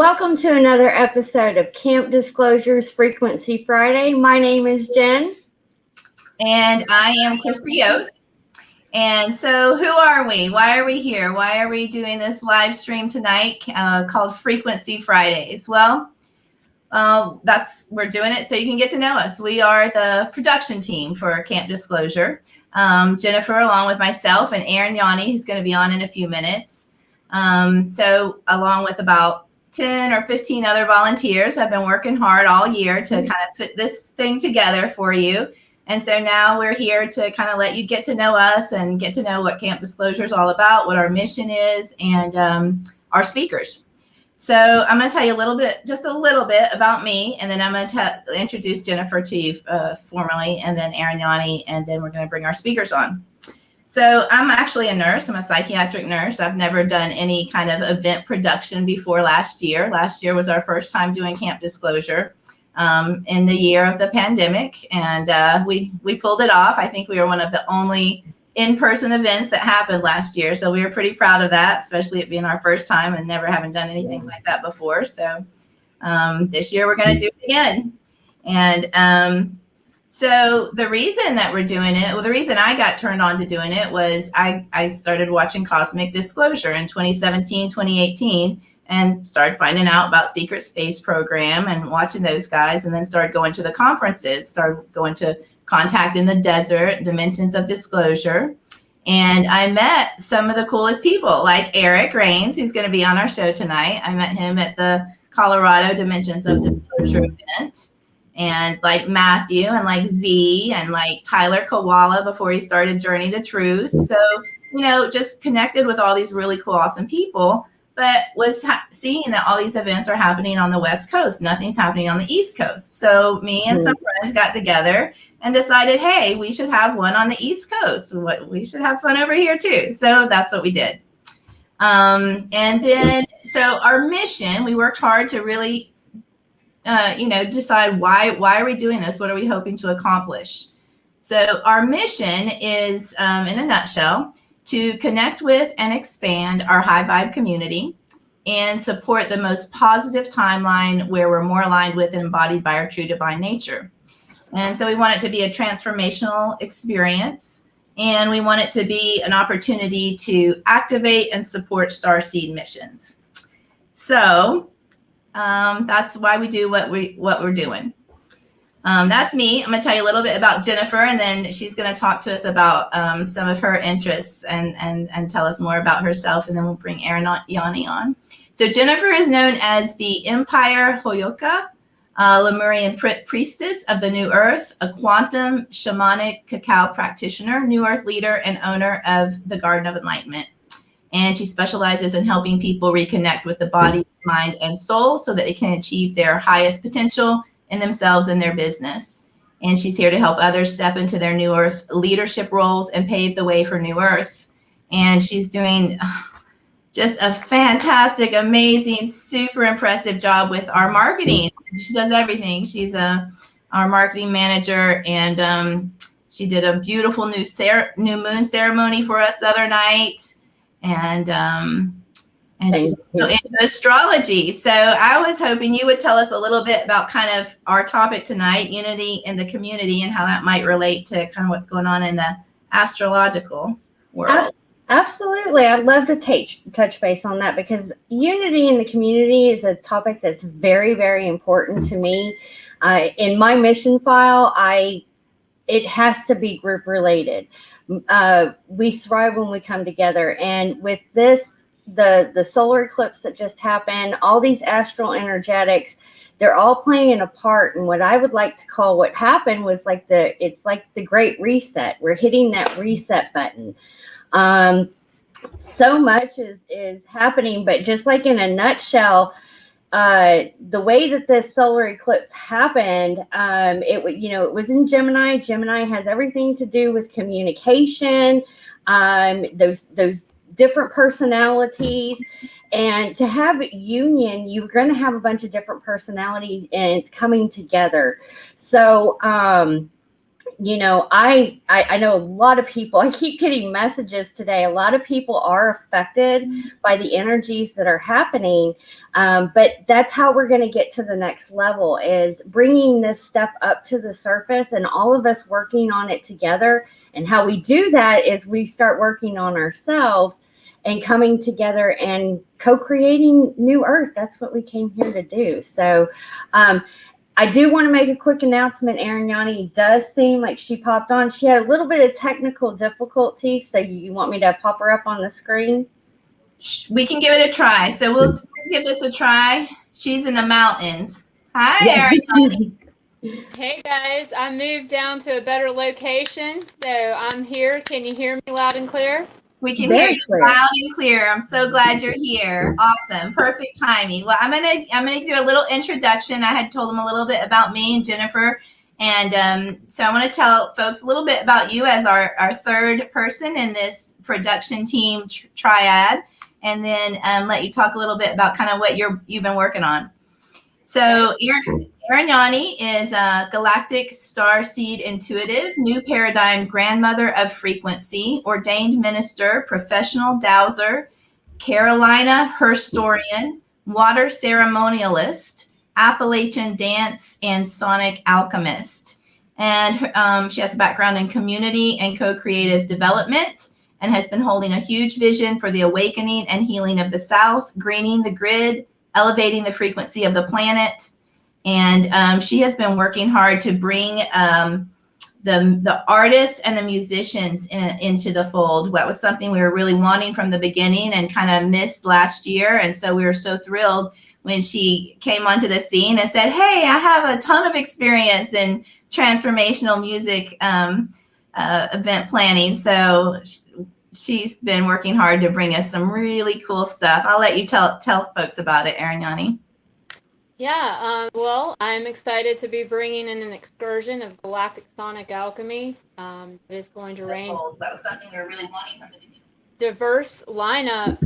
Welcome to another episode of Camp Disclosures Frequency Friday. My name is Jen. And I am Christy Oates. And so who are we? Why are we here? Why are we doing this live stream tonight called Frequency Fridays? Well, we're doing it so you can get to know us. We are the production team for Camp Disclosure. Jennifer, along with myself, and Aaron Yanni, who's going to be on in a few minutes. So along with about 10 or 15 other volunteers, I've been working hard all year to kind of put this thing together for you. And so now we're here to kind of let you get to know us and get to know what Camp Disclosure is all about, what our mission is, and our speakers. So I'm going to tell you just a little bit about me, and then I'm going to introduce Jennifer to you formally, and then Aaron Yanni, and then we're going to bring our speakers on. So I'm actually a nurse. I'm a psychiatric nurse. I've never done any kind of event production before last year. Last year was our first time doing Camp Disclosure in the year of the pandemic, and we pulled it off. I think we were one of the only in-person events that happened last year, so we were pretty proud of that, especially it being our first time and never having done anything like that before. So this year we're going to do it again. And so the reason that we're doing it, well, the reason I got turned on to doing it was I started watching Cosmic Disclosure in 2017, 2018, and started finding out about Secret Space Program and watching those guys, and then started going to the conferences, started going to Contact in the Desert, Dimensions of Disclosure. And I met some of the coolest people, like Eric Raines, who's going to be on our show tonight. I met him at the Colorado Dimensions of Disclosure event. And like Matthew and like Z and like Tyler Koala before he started Journey to Truth. So, just connected with all these really cool, awesome people, but was seeing that all these events are happening on the West Coast. Nothing's happening on the East Coast. So me and some friends got together and decided, hey, we should have one on the East Coast. We should have fun over here too. So that's what we did. And then, so our mission, we worked hard to really decide why are we doing this? What are we hoping to accomplish? So our mission is, in a nutshell, to connect with and expand our high vibe community and support the most positive timeline where we're more aligned with and embodied by our true divine nature. And so we want it to be a transformational experience, and we want it to be an opportunity to activate and support Starseed missions. So that's why we do what we're doing. That's me. I'm going to tell you a little bit about Jennifer, and then she's going to talk to us about some of her interests and tell us more about herself, and then we'll bring Aaron Yanni on. So Jennifer is known as the Empire Hoyoka, Lemurian priestess of the New Earth, a quantum shamanic cacao practitioner, New Earth leader, and owner of the Garden of Enlightenment. And she specializes in helping people reconnect with the body, mind, and soul so that they can achieve their highest potential in themselves and their business. And she's here to help others step into their New Earth leadership roles and pave the way for New Earth. And she's doing just a fantastic, amazing, super impressive job with our marketing. She does everything. She's our marketing manager, and she did a beautiful new moon ceremony for us the other night. And she's so into astrology. So I was hoping you would tell us a little bit about kind of our topic tonight, unity in the community, and how that might relate to kind of what's going on in the astrological world. Absolutely. I'd love to touch base on that, because unity in the community is a topic that's very, very important to me. In my mission file, it has to be group related. We thrive when we come together, and with this, the solar eclipse that just happened, all these astral energetics, they're all playing a part. And what I would like to call what happened was it's like the great reset. We're hitting that reset button. So much is happening, but just like in a nutshell, the way that this solar eclipse happened, it was in Gemini. Gemini has everything to do with communication, those different personalities, and to have union, you're going to have a bunch of different personalities, and it's coming together. So you know, I know a lot of people, I keep getting messages today. A lot of people are affected by the energies that are happening. But that's how we're going to get to the next level, is bringing this stuff up to the surface and all of us working on it together. And how we do that is we start working on ourselves and coming together and co-creating new earth. That's what we came here to do. So, I do want to make a quick announcement. Arignani does seem like she popped on. She had a little bit of technical difficulty, so you want me to pop her up on the screen? We can give it a try. So we'll give this a try. She's in the mountains. Hi, Arignani. Hey guys, I moved down to a better location, so I'm here. Can you hear me loud and clear? We can hear you loud and clear. I'm so glad you're here. Awesome. Perfect timing. Well, I'm gonna do a little introduction. I had told them a little bit about me and Jennifer. And so I want to tell folks a little bit about you as our third person in this production team triad, and then let you talk a little bit about kind of what you've been working on. So Arignani is a galactic starseed intuitive, new paradigm grandmother of frequency, ordained minister, professional dowser, Carolina historian, water ceremonialist, Appalachian dance, and sonic alchemist. And she has a background in community and co-creative development, and has been holding a huge vision for the awakening and healing of the South, greening the grid, elevating the frequency of the planet. And she has been working hard to bring the artists and the musicians into the fold. That was something we were really wanting from the beginning and kind of missed last year. And so we were so thrilled when she came onto the scene and said, hey, I have a ton of experience in transformational music event planning. So she's been working hard to bring us some really cool stuff. I'll let you tell folks about it, Arignani. Yeah, well, I'm excited to be bringing in an excursion of galactic sonic alchemy. It is going to rain. That was something we were really wanting from the beginning. Diverse lineup.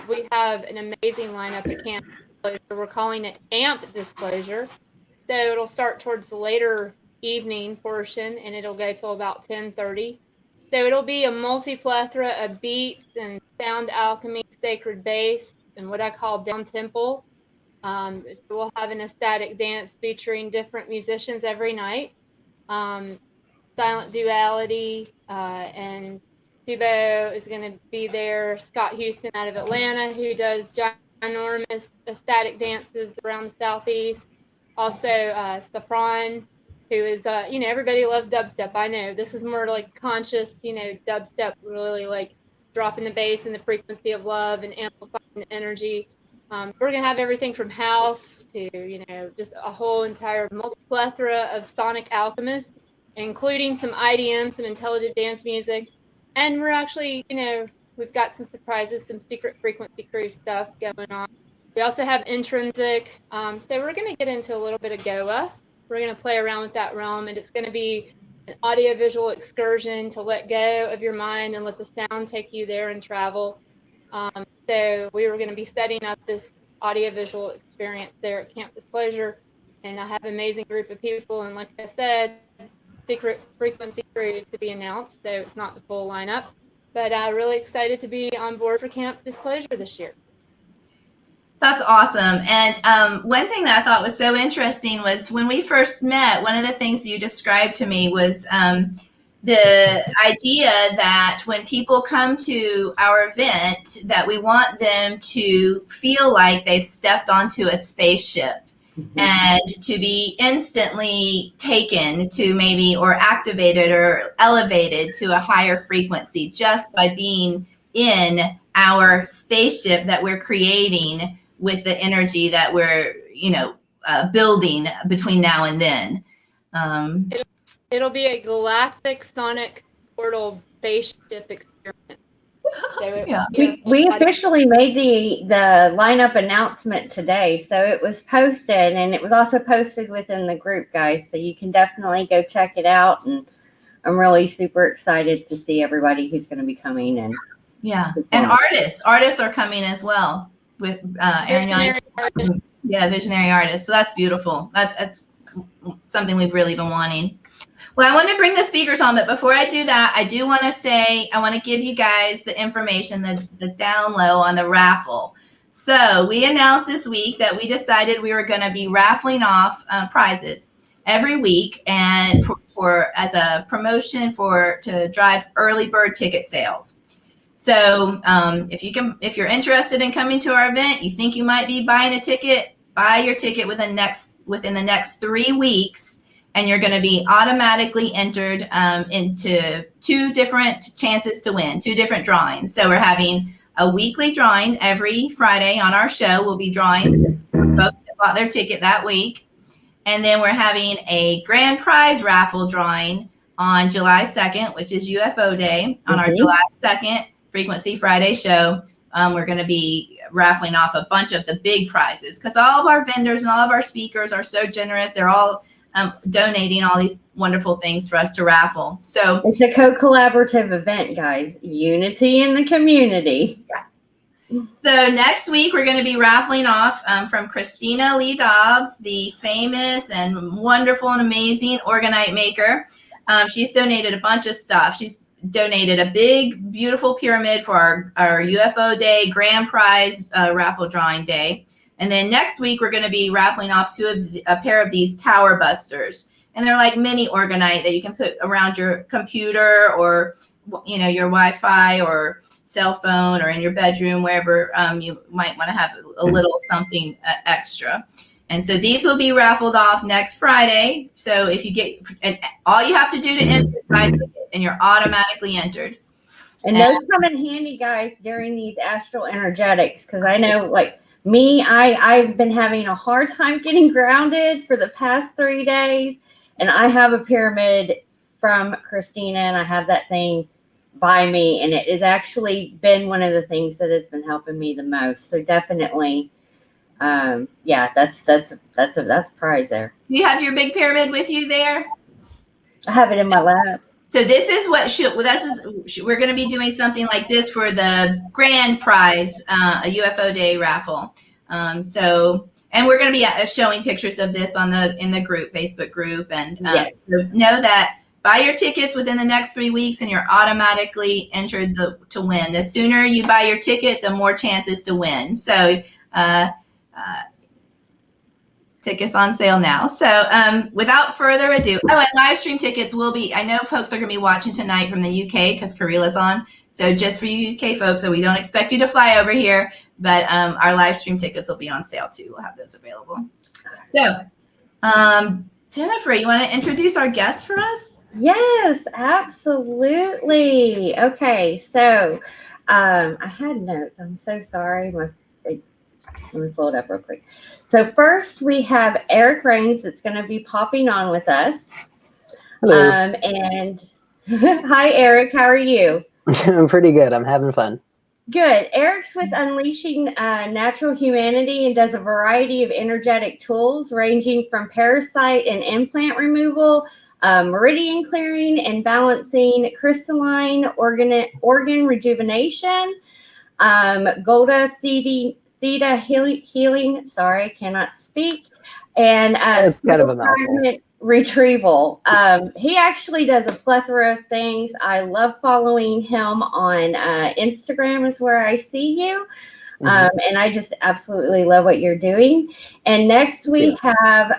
We have an amazing lineup at Camp Disclosure. We're calling it AMP Disclosure. So it'll start towards the later evening portion, and it'll go till about 10:30. So it'll be a multi-plethora of beats and sound alchemy, sacred bass, and what I call down tempo. So we'll have an ecstatic dance featuring different musicians every night. Silent duality, and Tubo is going to be there. Scott Houston out of Atlanta, who does ginormous ecstatic dances around the Southeast. Also, Safran, who is, everybody loves dubstep. I know this is more like conscious, dubstep, really like dropping the bass and the frequency of love and amplifying the energy. We're going to have everything from house to, just a whole entire multi-plethora of sonic alchemists, including some IDM, some intelligent dance music. And we're actually, we've got some surprises, some secret frequency crew stuff going on. We also have intrinsic. So we're going to get into a little bit of Goa. We're going to play around with that realm, and it's going to be an audiovisual excursion to let go of your mind and let the sound take you there and travel. So we were going to be setting up this audiovisual experience there at Camp Disclosure, and I have an amazing group of people, and like I said, secret frequency crew to be announced, so it's not the full lineup, but I'm really excited to be on board for Camp Disclosure this year. That's awesome. And one thing that I thought was so interesting was when we first met, one of the things you described to me was the idea that when people come to our event, that we want them to feel like they've stepped onto a spaceship and to be instantly taken to maybe or activated or elevated to a higher frequency just by being in our spaceship that we're creating with the energy that we're, building between now and then. It'll be a galactic sonic portal spaceship experience. So Yeah. We officially made the lineup announcement today, so it was posted, and it was also posted within the group, guys. So you can definitely go check it out, and I'm really super excited to see everybody who's going to be coming. And and artists are coming as well with Arignani. Yeah, visionary artists. So that's beautiful. That's something we've really been wanting. Well, I want to bring the speakers on, but before I do that, I do want to say, I want to give you guys the information that's down low on the raffle. So we announced this week that we decided we were going to be raffling off prizes every week, and for as a promotion to drive early bird ticket sales. So if you're interested in coming to our event, you think you might be buying a ticket, buy your ticket within the next 3 weeks, and you're going to be automatically entered into 2 different chances to win, 2 different drawings. So we're having a weekly drawing every Friday on our show. We'll be drawing folks that bought their ticket that week. And then we're having a grand prize raffle drawing on July 2nd, which is UFO Day. On our July 2nd Frequency Friday show, we're going to be raffling off a bunch of the big prizes because all of our vendors and all of our speakers are so generous. They're all donating all these wonderful things for us to raffle. So it's a co-collaborative event, guys. Unity in the community. Yeah. So next week we're going to be raffling off from Christina Lee Dobbs, the famous and wonderful and amazing orgonite maker. She's donated a bunch of stuff. She's donated a big, beautiful pyramid for our UFO Day grand prize raffle drawing day. And then next week, we're going to be raffling off a pair of these tower busters. And they're like mini orgonite that you can put around your computer or, your Wi-Fi or cell phone or in your bedroom, wherever you might want to have a little something extra. And so these will be raffled off next Friday. So if you and all you have to do to enter is buy a ticket, and you're automatically entered. And those come in handy, guys, during these astral energetics, because I know, like, me, I've been having a hard time getting grounded for the past 3 days, and I have a pyramid from Christina, and I have that thing by me, and it has actually been one of the things that has been helping me the most. So definitely, that's a prize there. You have your big pyramid with you there? I have it in my lap. So this is we're going to be doing something like this for the grand prize, a UFO Day raffle. And we're going to be showing pictures of this in the group, Facebook group. And yes. So know that buy your tickets within the next 3 weeks and you're automatically entered to win. The sooner you buy your ticket, the more chances to win. So tickets on sale now. So without further ado, and live stream tickets will be, I know folks are going to be watching tonight from the UK because Kahreela's on. So just for you UK folks, so we don't expect you to fly over here, but our live stream tickets will be on sale too. We'll have those available. So Jennifer, you want to introduce our guest for us? Yes, absolutely. Okay, so I had notes. I'm so sorry. Let me pull it up real quick. So first we have Eric Raines that's going to be popping on with us. Hello. And hi, Eric. How are you? I'm pretty good. I'm having fun. Good. Eric's with Unleashing Natural Humanity and does a variety of energetic tools ranging from parasite and implant removal, meridian clearing and balancing, crystalline organ rejuvenation, Golda Theta healing. Sorry, I cannot speak. And it's kind of a mouthful. Retrieval. He actually does a plethora of things. I love following him on Instagram is where I see you. And I just absolutely love what you're doing. And next we have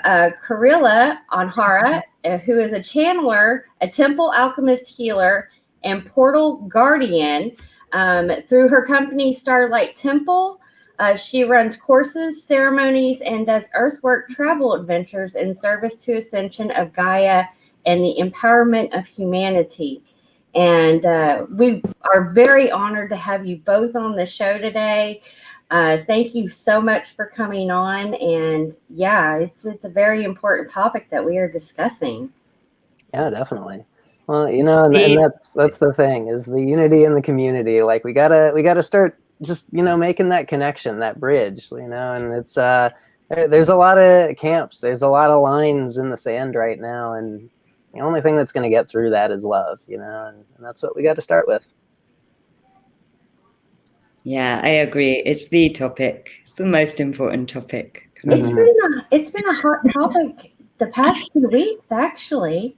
Kahreela Anhara, who is a channeler, a temple alchemist healer, and portal guardian. Through her company Starlight Temple, she runs courses, ceremonies, and does earthwork travel adventures in service to ascension of Gaia and the empowerment of humanity. And we are very honored to have you both on the show today. Thank you so much for coming on. And yeah, it's a very important topic that we are discussing. Yeah, definitely. Well, and that's the thing is the unity in the community. Like we gotta start just making that connection, that bridge. And it's there's a lot of camps, there's a lot of lines in the sand right now, and the only thing that's going to get through that is love. And that's what we got to start with. Yeah, I agree. It's the topic. It's the most important topic. It's been a hot topic the past 2 weeks, actually.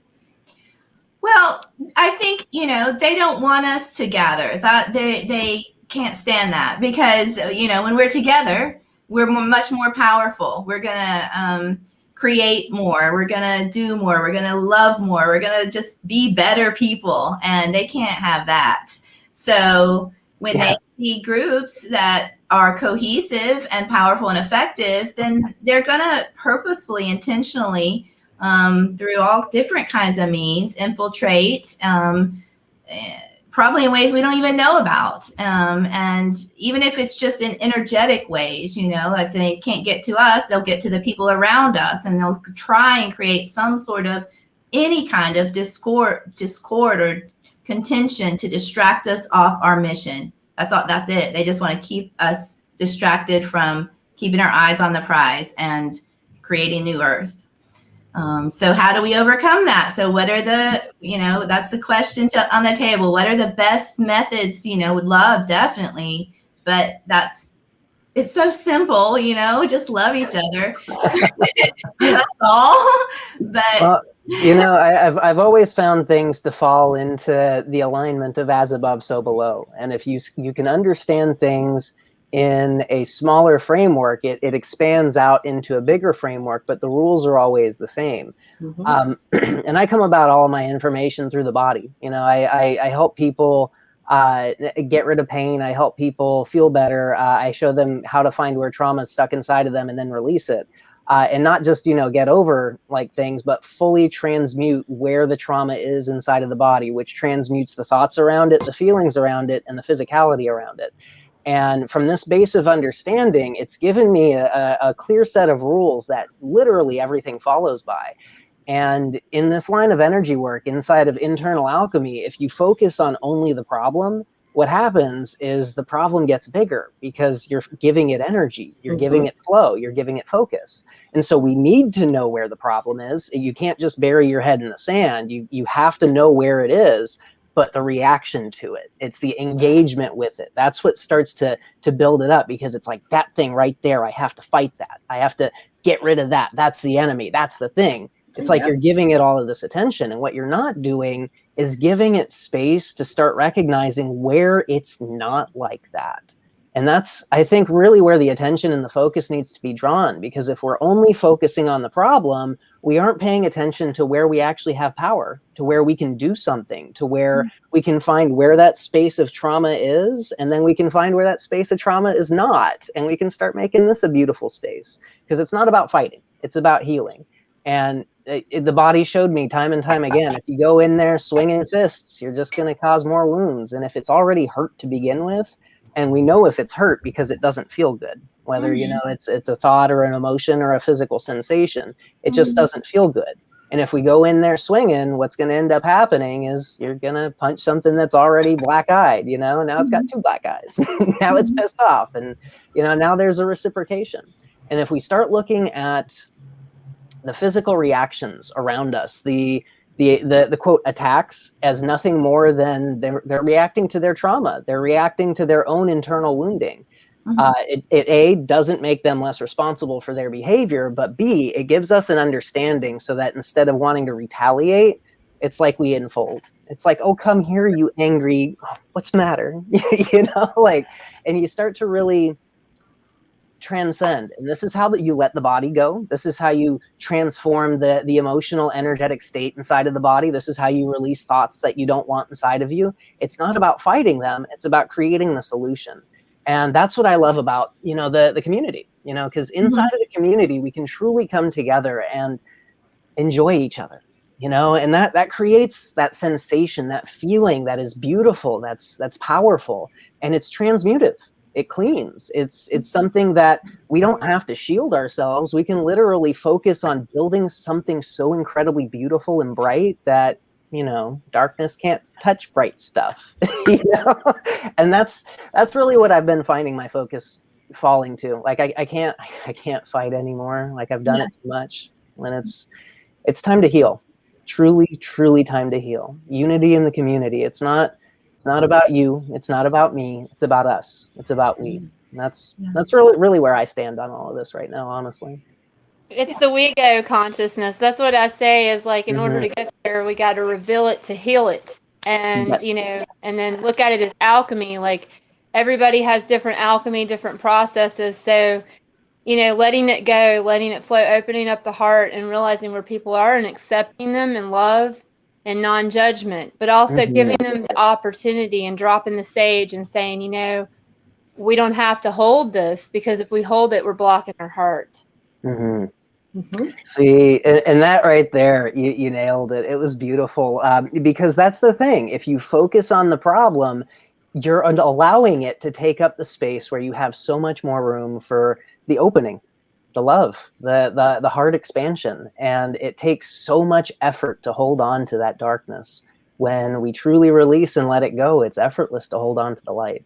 Well, I think, they don't want us to gather. That they can't stand that because, when we're together, we're much more powerful. We're going to create more. We're going to do more. We're going to love more. We're going to just be better people. And they can't have that. So when they see groups that are cohesive and powerful and effective, then they're going to purposefully, intentionally, through all different kinds of means, infiltrate, probably in ways we don't even know about. And even if it's just in energetic ways, if they can't get to us, they'll get to the people around us, and they'll try and create some sort of any kind of discord or contention to distract us off our mission. That's it. They just want to keep us distracted from keeping our eyes on the prize and creating new earth. So how do we overcome that? So what are that's the question on the table. What are the best methods? Would love, definitely, but it's so simple, just love each other. That's all. But I've always found things to fall into the alignment of as above, so below. And if you can understand things in a smaller framework, it expands out into a bigger framework, but the rules are always the same. Mm-hmm. And I come about all of my information through the body. I help people get rid of pain. I help people feel better. I show them how to find where trauma is stuck inside of them and then release it. And not just, get over like things, but fully transmute where the trauma is inside of the body, which transmutes the thoughts around it, the feelings around it, and the physicality around it. And from this base of understanding, it's given me a clear set of rules that literally everything follows by. And in this line of energy work inside of internal alchemy, if you focus on only the problem, what happens is the problem gets bigger because you're giving it energy, you're giving it flow, you're giving it focus. And so we need to know where the problem is. You can't just bury your head in the sand. You have to know where it is. But the reaction to it, it's the engagement with it. That's what starts to build it up, because it's like that thing right there. I have to fight that. I have to get rid of that. That's the enemy. That's the thing. It's like you're giving it all of this attention. And what you're not doing is giving it space to start recognizing where it's not like that. And that's, I think, really where the attention and the focus needs to be drawn, because if we're only focusing on the problem, we aren't paying attention to where we actually have power, to where we can do something, to where we can find where that space of trauma is, and then we can find where that space of trauma is not, and we can start making this a beautiful space, because it's not about fighting, it's about healing. And the body showed me time and time again, if you go in there swinging fists, you're just going to cause more wounds. And if it's already hurt to begin with, and we know if it's hurt because it doesn't feel good, whether, it's a thought or an emotion or a physical sensation, it just doesn't feel good. And if we go in there swinging, what's going to end up happening is you're going to punch something that's already black-eyed, now it's got two black eyes. Now it's pissed off. And, now there's a reciprocation. And if we start looking at the physical reactions around us, the quote attacks, as nothing more than they're reacting to their trauma. They're reacting to their own internal wounding. It A, doesn't make them less responsible for their behavior, but B, it gives us an understanding so that instead of wanting to retaliate, it's like we enfold. It's like, oh, come here, you angry, what's the matter? And you start to really transcend. And this is how you let the body go. This is how you transform the emotional, energetic state inside of the body. This is how you release thoughts that you don't want inside of you. It's not about fighting them. It's about creating the solution. And that's what I love about, the community, because inside of the community, we can truly come together and enjoy each other, and that creates that sensation, that feeling that is beautiful, that's powerful, and it's transmutive. It cleans. It's something that we don't have to shield ourselves. We can literally focus on building something so incredibly beautiful and bright that, darkness can't touch bright stuff. And that's really what I've been finding my focus falling to. Like I can't fight anymore. Like I've done it too much, and it's time to heal. Truly time to heal. Unity in the community. It's not about you. It's not about me. It's about us. It's about we. And that's really where I stand on all of this right now, honestly. It's the we go consciousness. That's what I say is like, in order to get there, we got to reveal it to heal it. And, Yes. you know, and then look at it as alchemy. Like everybody has different alchemy, different processes. So, you know, letting it go, letting it flow, opening up the heart and realizing where people are and accepting them in love and non-judgment, but also giving them the opportunity and dropping the sage and saying, you know, we don't have to hold this, because if we hold it, we're blocking our heart. See, and that right there, you nailed it. It was beautiful, because that's the thing. If you focus on the problem, you're allowing it to take up the space where you have so much more room for the opening, the love, the heart expansion. And it takes so much effort to hold on to that darkness. When we truly release and let it go, it's effortless to hold on to the light.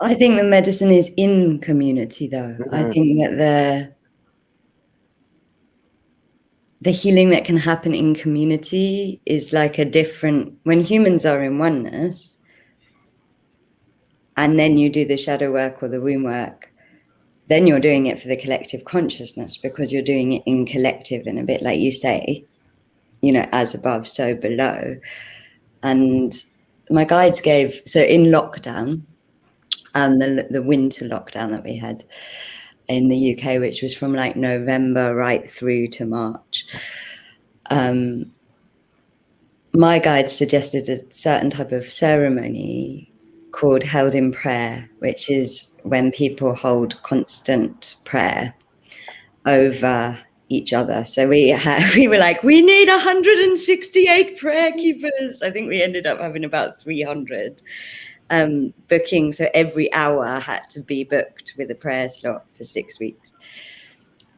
I think the medicine is in community, though. I think that the healing that can happen in community is like a different, when humans are in oneness, and then you do the shadow work or the womb work, then you're doing it for the collective consciousness, because you're doing it in collective, and a bit like you say, you know, as above, so below. And my guides gave, so in lockdown, the winter lockdown that we had in the UK, which was from like November right through to March, my guide suggested a certain type of ceremony called held in prayer, which is when people hold constant prayer over each other. So we were like, we need 168 prayer keepers. I think we ended up having about 300 booking. So every hour had to be booked with a prayer slot for 6 weeks.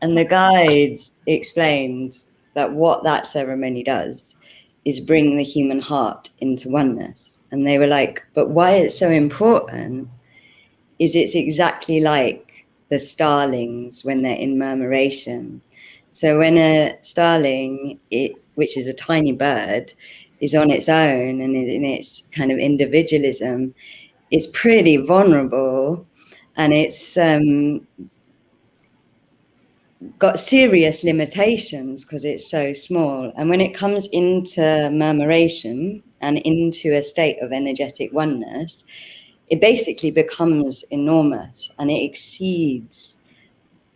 And the guides explained that what that ceremony does is bring the human heart into oneness. And they were like, but why it's so important is it's exactly like the starlings when they're in murmuration. So when a starling, which is a tiny bird, is on its own and in its kind of individualism, it's pretty vulnerable, and it's got serious limitations because it's so small. And when it comes into murmuration and into a state of energetic oneness, it basically becomes enormous, and it exceeds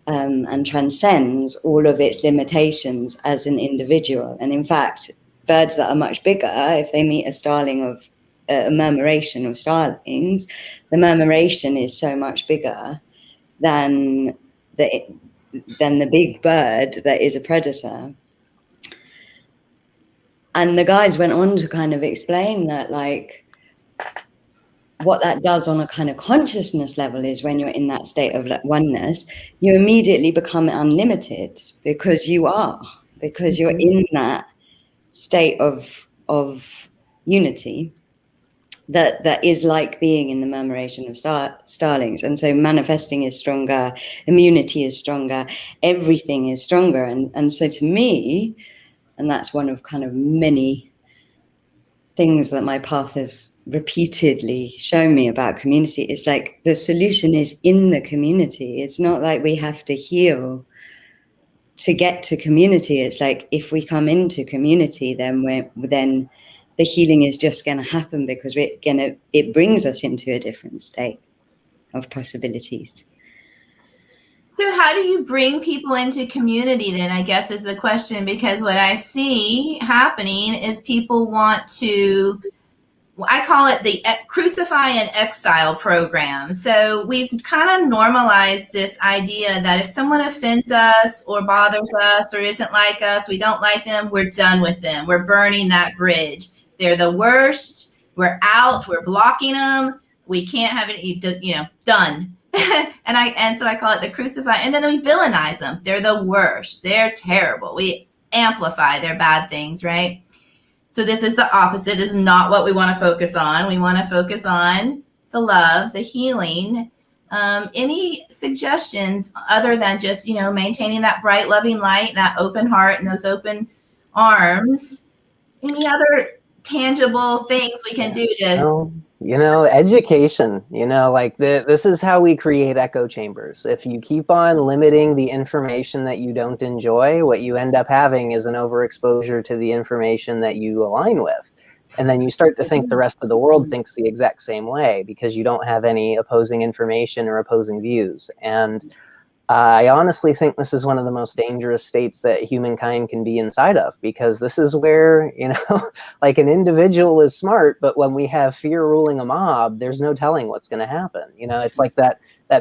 and transcends all of its limitations as an individual. And in fact, birds that are much bigger, if they meet a starling of a murmuration of starlings, the murmuration is so much bigger than the big bird that is a predator. And the guides went on to kind of explain that, like, what that does on a kind of consciousness level is when you're in that state of oneness, you immediately become unlimited, because you're in that state of unity that is like being in the murmuration of starlings. And so manifesting is stronger, immunity is stronger, everything is stronger. And so to me, and that's one of kind of many things that my path has repeatedly shown me about community, it's like the solution is in the community. It's not like we have to heal to get to community. It's like if we come into community, then the healing is just going to happen, because it brings us into a different state of possibilities. So how do you bring people into community then, I guess, is the question, because what I see happening is people want to, I call it the crucify and exile program. So we've kind of normalized this idea that if someone offends us or bothers us or isn't like us, we don't like them, we're done with them. We're burning that bridge. They're the worst. We're out. We're blocking them. We can't have it, done. and so I call it the crucify. And then we villainize them. They're the worst. They're terrible. We amplify their bad things, right? So this is the opposite. This is not what we want to focus on. We want to focus on the love, the healing. Any suggestions other than just, maintaining that bright, loving light, that open heart and those open arms? Any other tangible things we can do to education, like this is how we create echo chambers. If you keep on limiting the information that you don't enjoy, what you end up having is an overexposure to the information that you align with. And then you start to think the rest of the world thinks the exact same way because you don't have any opposing information or opposing views. And I honestly think this is one of the most dangerous states that humankind can be inside of, because this is where, like an individual is smart, but when we have fear ruling a mob, there's no telling what's going to happen. It's like that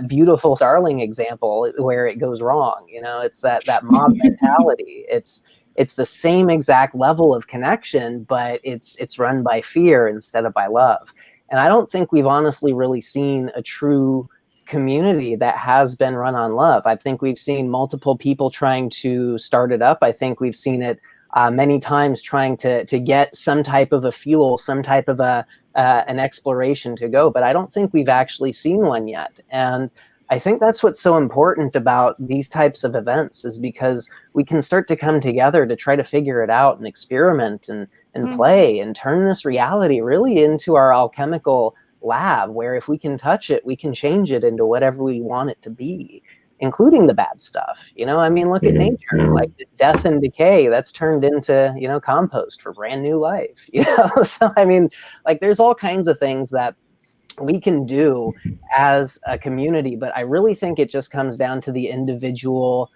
beautiful Starling example where it goes wrong. It's that mob mentality. It's the same exact level of connection, but it's run by fear instead of by love. And I don't think we've honestly really seen a true community that has been run on love. I think we've seen multiple people trying to start it up. I think we've seen it many times trying to get some type of a fuel, some type of an exploration to go, but I don't think we've actually seen one yet. And I think that's what's so important about these types of events, is because we can start to come together to try to figure it out and experiment and play and turn this reality really into our alchemical lab, where if we can touch it, we can change it into whatever we want it to be, including the bad stuff. Look at nature, like death and decay, that's turned into, compost for brand new life. So like there's all kinds of things that we can do as a community, but I really think it just comes down to the individual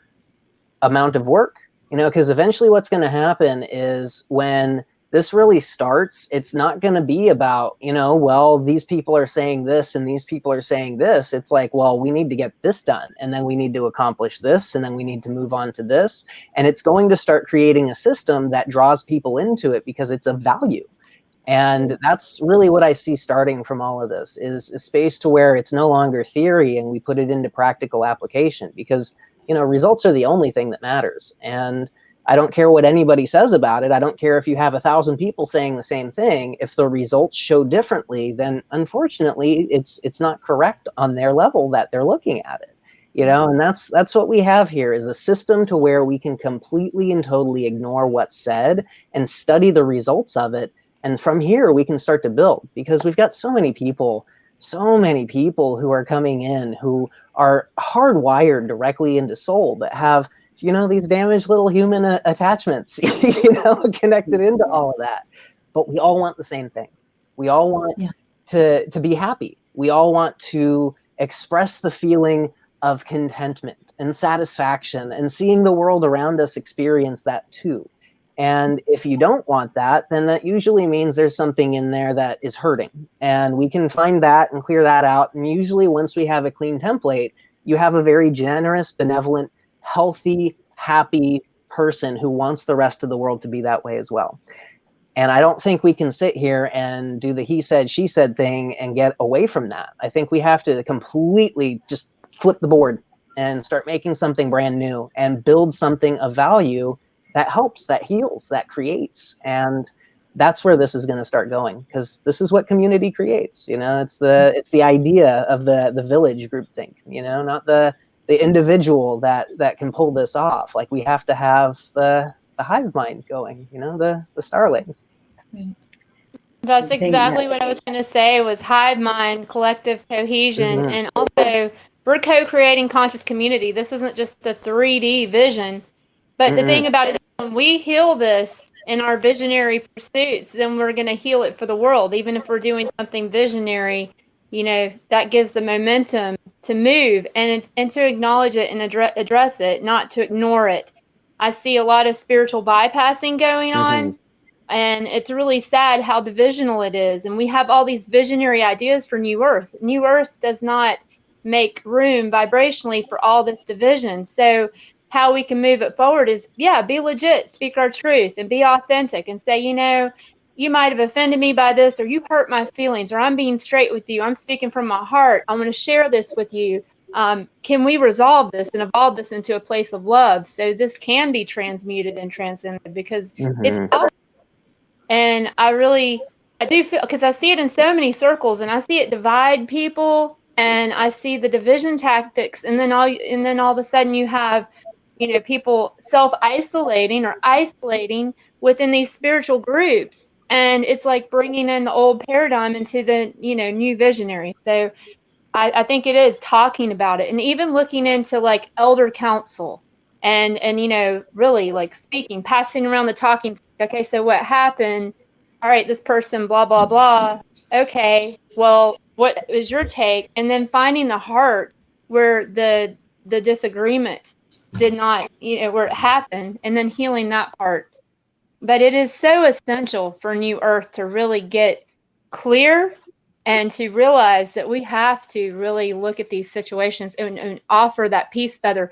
amount of work, because eventually what's going to happen is when this really starts, it's not going to be about, well, these people are saying this and these people are saying this. It's like, well, we need to get this done, and then we need to accomplish this, and then we need to move on to this. And it's going to start creating a system that draws people into it because it's of value. And that's really what I see starting from all of this, is a space to where it's no longer theory and we put it into practical application, because, results are the only thing that matters. And I don't care what anybody says about it. I don't care if you have 1,000 people saying the same thing. If the results show differently, then unfortunately it's not correct on their level that they're looking at it. And that's what we have here, is a system to where we can completely and totally ignore what's said and study the results of it. And from here we can start to build, because we've got so many people who are coming in who are hardwired directly into soul, that have these damaged little human attachments, connected into all of that. But we all want the same thing. We all want to be happy. We all want to express the feeling of contentment and satisfaction and seeing the world around us experience that too. And if you don't want that, then that usually means there's something in there that is hurting. And we can find that and clear that out. And usually once we have a clean template, you have a very generous, benevolent, healthy, happy person who wants the rest of the world to be that way as well. And I don't think we can sit here and do the he said, she said thing and get away from that. I think we have to completely just flip the board and start making something brand new and build something of value that helps, that heals, that creates. And that's where this is going to start going, because this is what community creates. It's the idea of the village groupthink, not the individual that can pull this off. Like, we have to have the hive mind going, the starlings. That's exactly what I was going to say, was hive mind, collective cohesion, and also we're co-creating conscious community. This isn't just a 3D vision, but the thing about it is, when we heal this in our visionary pursuits, then we're going to heal it for the world. Even if we're doing something visionary, that gives the momentum to move and to acknowledge it and address it, not to ignore it. I see a lot of spiritual bypassing going on, and it's really sad how divisional it is. And we have all these visionary ideas for New Earth. New Earth does not make room vibrationally for all this division. So how we can move it forward is, be legit, speak our truth, and be authentic, and say, you might have offended me by this, or you hurt my feelings, or I'm being straight with you. I'm speaking from my heart. I want to share this with you. Can we resolve this and evolve this into a place of love, so this can be transmuted and transcended? Because it's powerful. And I do feel, because I see it in so many circles, and I see it divide people, and I see the division tactics, and then all of a sudden you have people self-isolating or isolating within these spiritual groups. And it's like bringing in the old paradigm into the, new visionary. So I think it is talking about it, and even looking into like elder council and really like speaking, passing around the talking stick. Okay, so what happened? All right, this person, blah, blah, blah. Okay, well, what is your take? And then finding the heart where the disagreement did not, where it happened, and then healing that part. But it is so essential for New Earth to really get clear and to realize that we have to really look at these situations and offer that peace feather.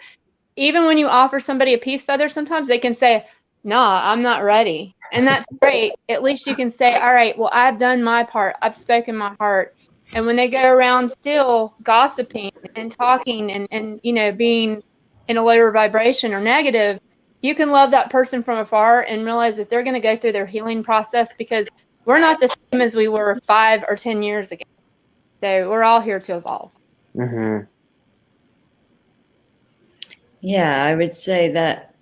Even when you offer somebody a peace feather, sometimes they can say, "Nah, I'm not ready." And that's great. At least you can say, "All right, well, I've done my part. I've spoken my heart." And when they go around still gossiping and talking and being in a lower vibration or negative, you can love that person from afar and realize that they're going to go through their healing process, because we're not the same as we were 5 or 10 years ago. So we're all here to evolve. Mm-hmm. Yeah, I would say that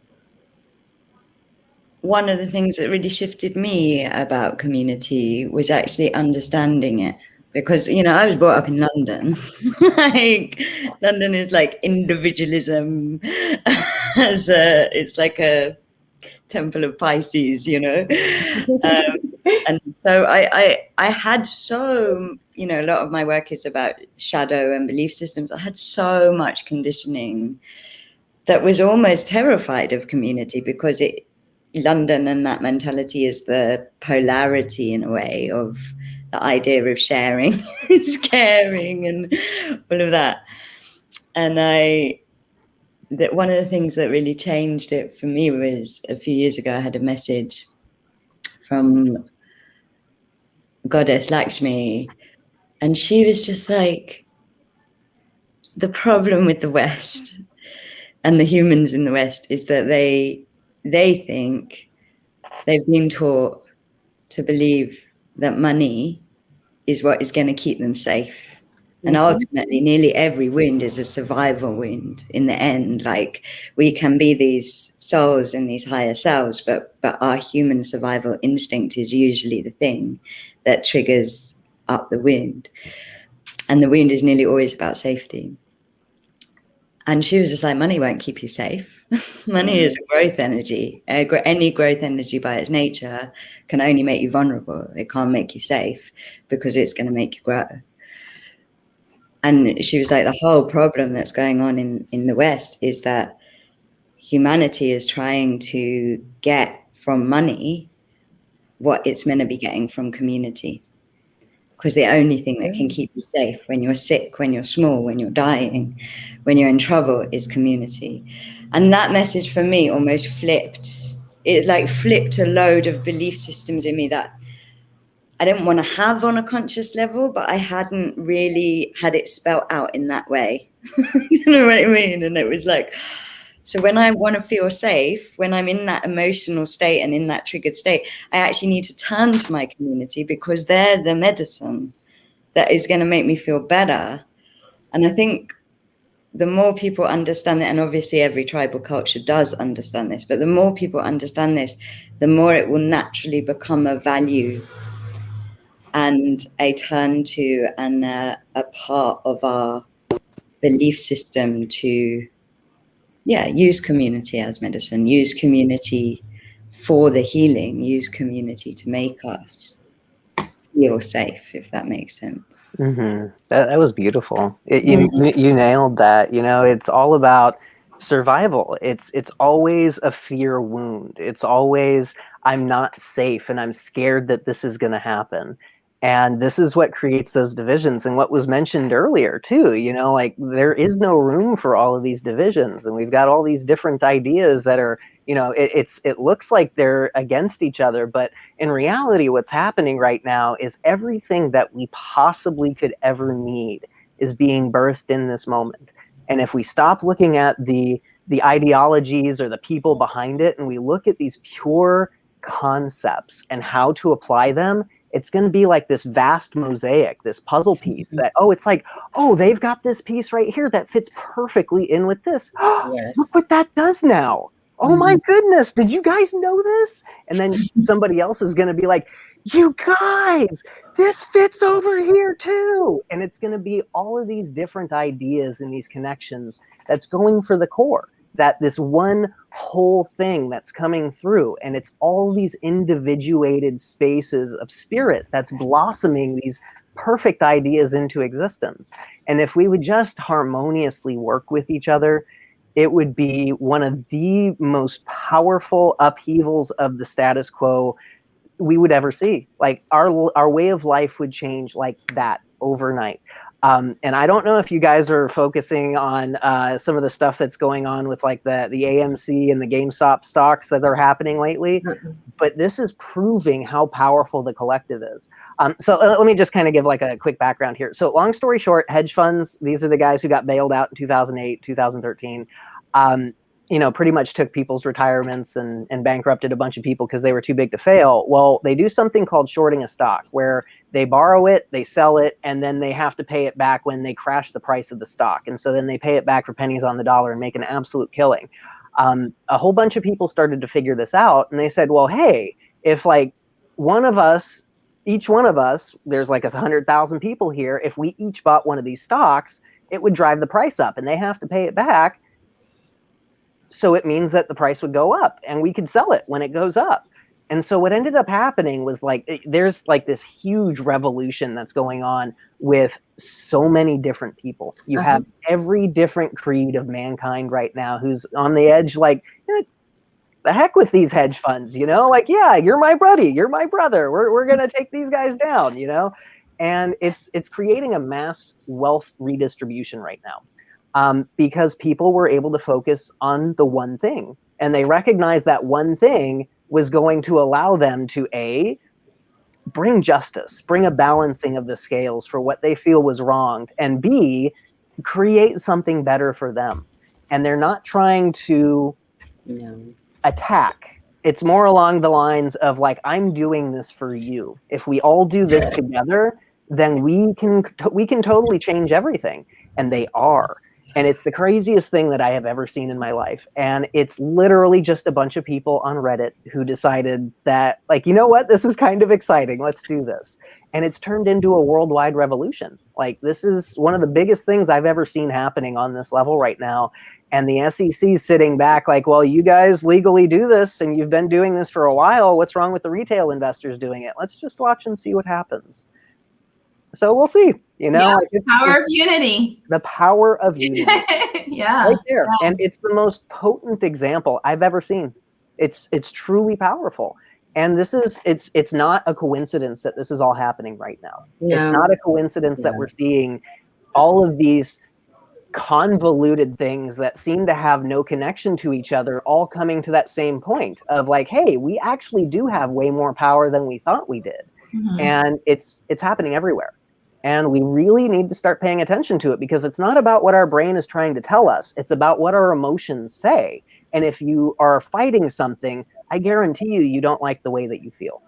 one of the things that really shifted me about community was actually understanding it. Because, I was brought up in London. Like, London is like individualism. It's like a temple of Pisces, and so I had so, a lot of my work is about shadow and belief systems. I had so much conditioning that was almost terrified of community, because London and that mentality is the polarity in a way of the idea of sharing is caring and all of that. And that one of the things that really changed it for me was a few years ago, I had a message from Goddess Lakshmi, and she was just like, the problem with the West and the humans in the West is that they think they've been taught to believe that money is what is going to keep them safe. And ultimately, nearly every wound is a survival wound in the end. Like, we can be these souls in these higher selves, but our human survival instinct is usually the thing that triggers up the wound. And the wound is nearly always about safety. And she was just like, money won't keep you safe. Money is a growth energy. Any growth energy by its nature can only make you vulnerable. It can't make you safe, because it's going to make you grow. And she was like, the whole problem that's going on in the West is that humanity is trying to get from money what it's meant to be getting from community. Because the only thing that can keep you safe when you're sick, when you're small, when you're dying, when you're in trouble, is community. And that message for me almost flipped. It like flipped a load of belief systems in me that I didn't want to have on a conscious level, but I hadn't really had it spelt out in that way. You know what I mean? And it was like, so when I want to feel safe, when I'm in that emotional state and in that triggered state, I actually need to turn to my community, because they're the medicine that is going to make me feel better. And I think the more people understand it, and obviously every tribal culture does understand this, but the more people understand this, the more it will naturally become a value and a turn to and a part of our belief system to use community as medicine, use community for the healing, use community to make us feel safe, if that makes sense. Mm-hmm. That was beautiful. You nailed that. It's all about survival. It's always a fear wound. It's always, I'm not safe and I'm scared that this is going to happen. And this is what creates those divisions. And what was mentioned earlier too, like there is no room for all of these divisions. And we've got all these different ideas that are, it looks like they're against each other, but in reality, what's happening right now is everything that we possibly could ever need is being birthed in this moment. And if we stop looking at the ideologies or the people behind it, and we look at these pure concepts and how to apply them, it's going to be like this vast mosaic, this puzzle piece that, it's like, they've got this piece right here that fits perfectly in with this. Yes. Look what that does now. Oh my goodness, did you guys know this? And then somebody else is going to be like, you guys, this fits over here too. And it's going to be all of these different ideas and these connections that's going for the core, that this one whole thing that's coming through. And it's all these individuated spaces of spirit that's blossoming these perfect ideas into existence. And if we would just harmoniously work with each other, it would be one of the most powerful upheavals of the status quo we would ever see. Like our way of life would change like that overnight. And I don't know if you guys are focusing on some of the stuff that's going on with like the AMC and the GameStop stocks that are happening lately, but this is proving how powerful the collective is. So let me just kind of give like a quick background here. So long story short, hedge funds, these are the guys who got bailed out in 2008, 2013. Pretty much took people's retirements and bankrupted a bunch of people because they were too big to fail. Well, they do something called shorting a stock, where they borrow it, they sell it, and then they have to pay it back when they crash the price of the stock. And so then they pay it back for pennies on the dollar and make an absolute killing. A whole bunch of people started to figure this out, and they said, well, hey, if like each one of us, there's like 100,000 people here, if we each bought one of these stocks, it would drive the price up, and they have to pay it back. So it means that the price would go up and we could sell it when it goes up. And so what ended up happening was like, there's like this huge revolution that's going on with so many different people. You have every different creed of mankind right now who's on the edge, like, the heck with these hedge funds, like, yeah, you're my buddy, you're my brother. We're going to take these guys down, and it's creating a mass wealth redistribution right now. Because people were able to focus on the one thing, and they recognized that one thing was going to allow them to A, bring justice, bring a balancing of the scales for what they feel was wronged, and B, create something better for them. And they're not trying to attack. It's more along the lines of like, I'm doing this for you. If we all do this together, then we can totally change everything. And they are. And it's the craziest thing that I have ever seen in my life. And it's literally just a bunch of people on Reddit who decided that, like, you know what, this is kind of exciting. Let's do this. And it's turned into a worldwide revolution. Like, this is one of the biggest things I've ever seen happening on this level right now. And the SEC sitting back like, well, you guys legally do this and you've been doing this for a while. What's wrong with the retail investors doing it? Let's just watch and see what happens. So we'll see, Power of unity. The power of unity. Yeah. Right there. Yeah. And it's the most potent example I've ever seen. It's truly powerful. And it's not a coincidence that this is all happening right now. No. It's not a coincidence that we're seeing all of these convoluted things that seem to have no connection to each other all coming to that same point of like, hey, we actually do have way more power than we thought we did. Mm-hmm. And it's happening everywhere. And we really need to start paying attention to it, because it's not about what our brain is trying to tell us. It's about what our emotions say. And if you are fighting something, I guarantee you don't like the way that you feel.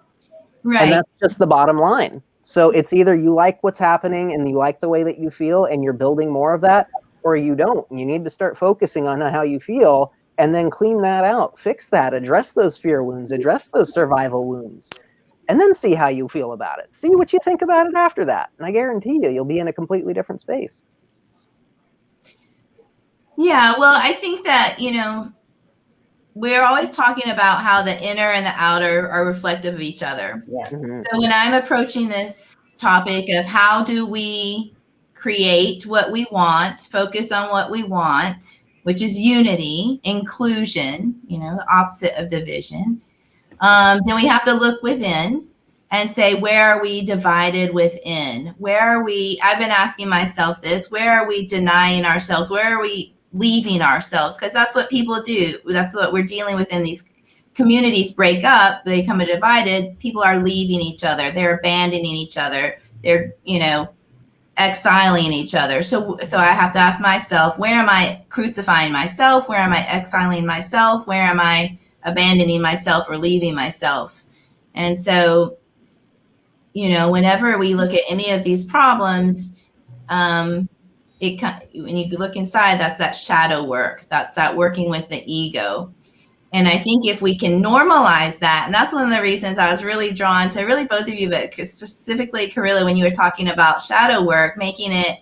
Right. And that's just the bottom line. So it's either you like what's happening and you like the way that you feel and you're building more of that, or you don't. You need to start focusing on how you feel and then clean that out, fix that, address those fear wounds, address those survival wounds. And then see how you feel about it. See what you think about it after that. And I guarantee you'll be in a completely different space. Yeah, well, I think that, we're always talking about how the inner and the outer are reflective of each other. Yes. Mm-hmm. So when I'm approaching this topic of how do we create what we want, focus on what we want, which is unity, inclusion, the opposite of division. Then we have to look within and say, where are we divided within? Where are we? I've been asking myself this. Where are we denying ourselves? Where are we leaving ourselves? Because that's what people do. That's what we're dealing with in these communities. Break up. They become divided. People are leaving each other. They're abandoning each other. They're, exiling each other. So I have to ask myself, where am I crucifying myself? Where am I exiling myself? Where am I abandoning myself or leaving myself? And so, whenever we look at any of these problems, when you look inside, that's that shadow work. That's that working with the ego. And I think if we can normalize that, and that's one of the reasons I was really drawn to really both of you, but specifically Kahreela, when you were talking about shadow work, making it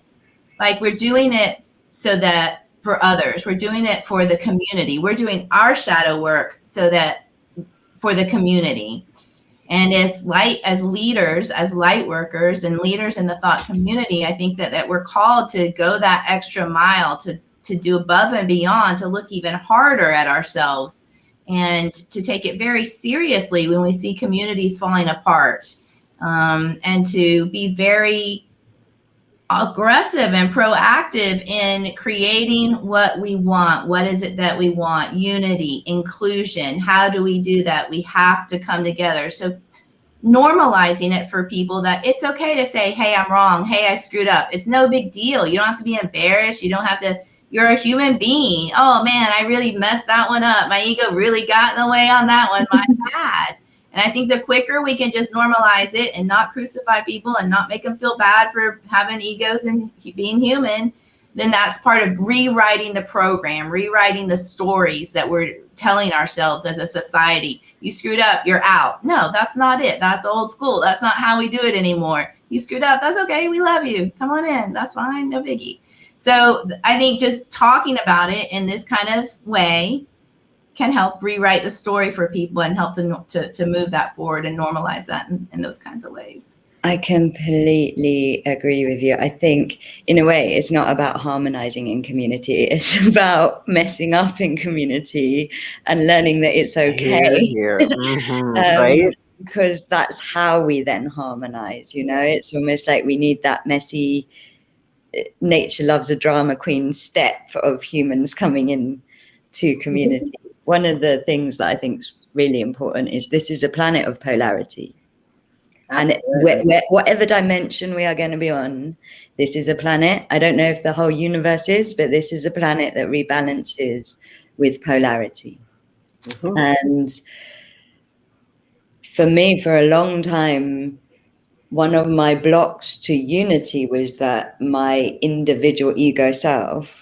like we're doing it so that for others, we're doing it for the community. We're doing our shadow work so that for the community. And as leaders, as light workers and leaders in the thought community, I think that we're called to go that extra mile, to do above and beyond, to look even harder at ourselves, and to take it very seriously when we see communities falling apart, and to be very aggressive and proactive in creating what we want. What is it that we want? Unity, inclusion. How do we do that? We have to come together. So normalizing it for people that it's okay to say, hey, I'm wrong. Hey, I screwed up. It's no big deal. You don't have to be embarrassed. You don't have to, you're a human being. Oh man, I really messed that one up. My ego really got in the way on that one. My bad. And I think the quicker we can just normalize it and not crucify people and not make them feel bad for having egos and being human, then that's part of rewriting the program, rewriting the stories that we're telling ourselves as a society. You screwed up, you're out. No, that's not it. That's old school. That's not how we do it anymore. You screwed up. That's okay. We love you. Come on in. That's fine. No biggie. So I think just talking about it in this kind of way can help rewrite the story for people and help to move that forward and normalize that in those kinds of ways. I completely agree with you. I think in a way it's not about harmonizing in community. It's about messing up in community and learning that it's okay. Here. Mm-hmm. Right? Because that's how we then harmonize, you know. It's almost like we need that messy, nature loves a drama queen step of humans coming in to community. Mm-hmm. One of the things that I think is really important is this is a planet of polarity. Absolutely. And whatever dimension we are going to be on, this is a planet. I don't know if the whole universe is, but this is a planet that rebalances with polarity. Mm-hmm. And for me, for a long time, one of my blocks to unity was that my individual ego self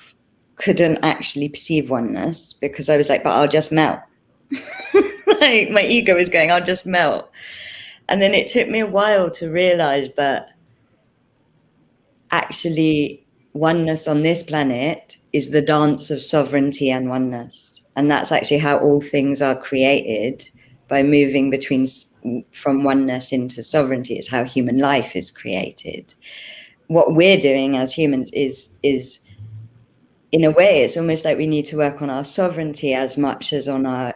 couldn't actually perceive oneness, because I was like, but I'll just melt. Like my ego is going, I'll just melt. And then it took me a while to realize that actually oneness on this planet is the dance of sovereignty and oneness. And that's actually how all things are created, by moving from oneness into sovereignty. It's how human life is created. What we're doing as humans is in a way, it's almost like we need to work on our sovereignty as much as on our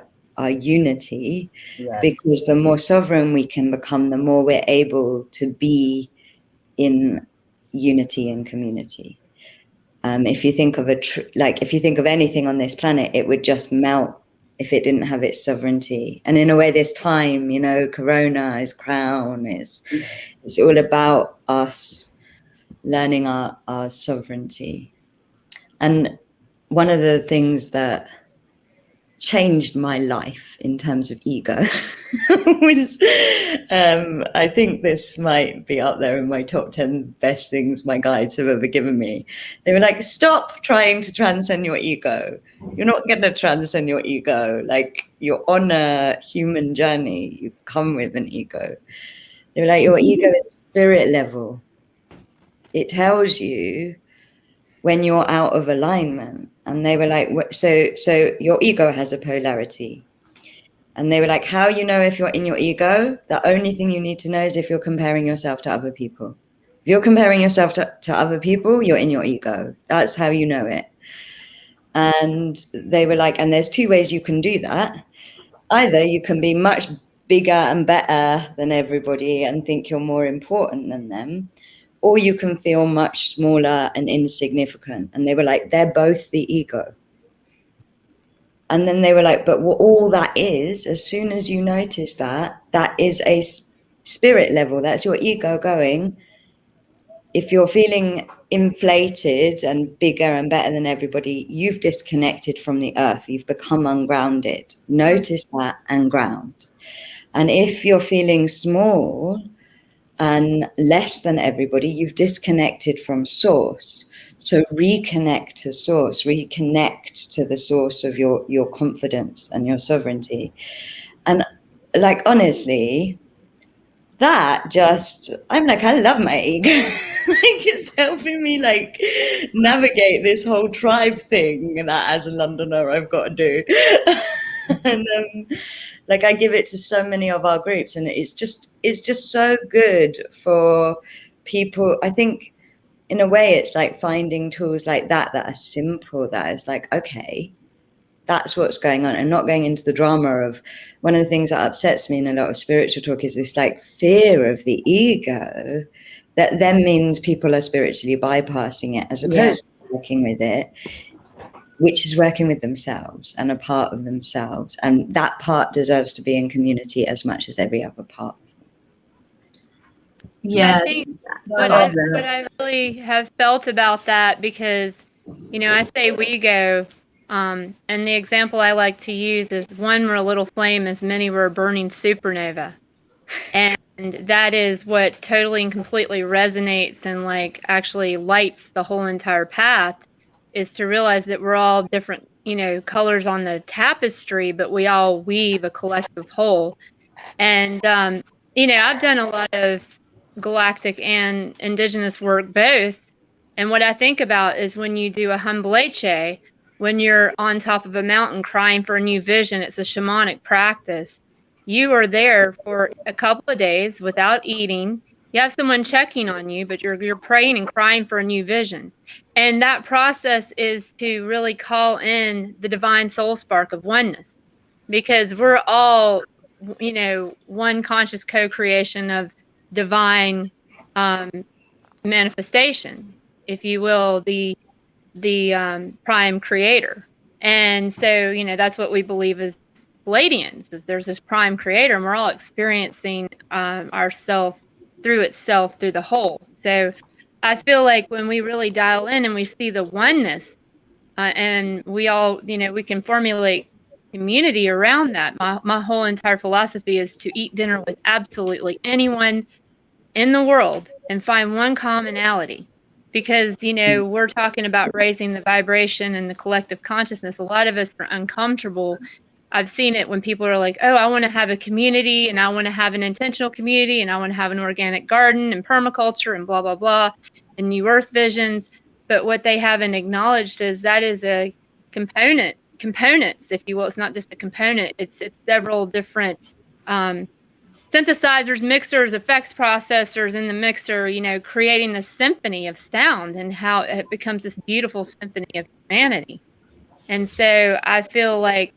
unity. Yes. Because the more sovereign we can become, the more we're able to be in unity and community. If you think of if you think of anything on this planet, it would just melt if it didn't have its sovereignty. And in a way, this time, you know, Corona is crown, it's all about us learning our sovereignty. And one of the things that changed my life in terms of ego was, I think this might be up there in my top 10 best things my guides have ever given me. They were like, stop trying to transcend your ego. You're not going to transcend your ego. Like, you're on a human journey. You come with an ego. They were like, your ego is spirit level. It tells you when you're out of alignment. And they were like, so your ego has a polarity. And they were like, how you know if you're in your ego? The only thing you need to know is if you're comparing yourself to other people. If you're comparing yourself to other people, you're in your ego. That's how you know it. And they were like, and there's two ways you can do that. Either you can be much bigger and better than everybody and think you're more important than them, or you can feel much smaller and insignificant. And they were like, they're both the ego. And then they were like, but what all that is, as soon as you notice that is a spirit level. That's your ego going, if you're feeling inflated and bigger and better than everybody, you've disconnected from the earth. You've become ungrounded. Notice that and ground. And if you're feeling small and less than everybody, you've disconnected from source. So reconnect to source, reconnect to the source of your confidence and your sovereignty. And like, honestly, that just, I'm like, I love my ego. Like, it's helping me like navigate this whole tribe thing that as a Londoner I've got to do. And like, I give it to so many of our groups, and it's just so good for people. I think in a way it's like finding tools like that are simple, that is like, okay, that's what's going on, and not going into the drama of, one of the things that upsets me in a lot of spiritual talk is this like fear of the ego that then means people are spiritually bypassing it as opposed to working with it, which is working with themselves and a part of themselves, and that part deserves to be in community as much as every other part. Yeah. I think what I really have felt about that, because, you know, I say we go, and the example I like to use is one were a little flame as many were a burning supernova. And that is what totally and completely resonates and like actually lights the whole entire path, is to realize that we're all different, you know, colors on the tapestry, but we all weave a collective whole. And, you know, I've done a lot of galactic and indigenous work both. And what I think about is when you do a humbleche, when you're on top of a mountain crying for a new vision, it's a shamanic practice. You are there for a couple of days without eating. You have someone checking on you, but you're praying and crying for a new vision. And that process is to really call in the divine soul spark of oneness, because we're all, you know, one conscious co-creation of divine manifestation, if you will, the prime creator. And so, you know, that's what we believe as Palladians, is there's this prime creator, and we're all experiencing ourself through itself, through the whole. So I feel like when we really dial in and we see the oneness, and we all, you know, we can formulate community around that. My whole entire philosophy is to eat dinner with absolutely anyone in the world and find one commonality, because, you know, we're talking about raising the vibration and the collective consciousness. A lot of us are uncomfortable. I've seen it when people are like, oh, I want to have a community, and I want to have an intentional community, and I want to have an organic garden and permaculture and blah, blah, blah, and new earth visions. But what they haven't acknowledged is that is a components, if you will. It's not just a component. It's several different synthesizers, mixers, effects processors in the mixer, you know, creating this symphony of sound, and how it becomes this beautiful symphony of humanity. And so I feel like,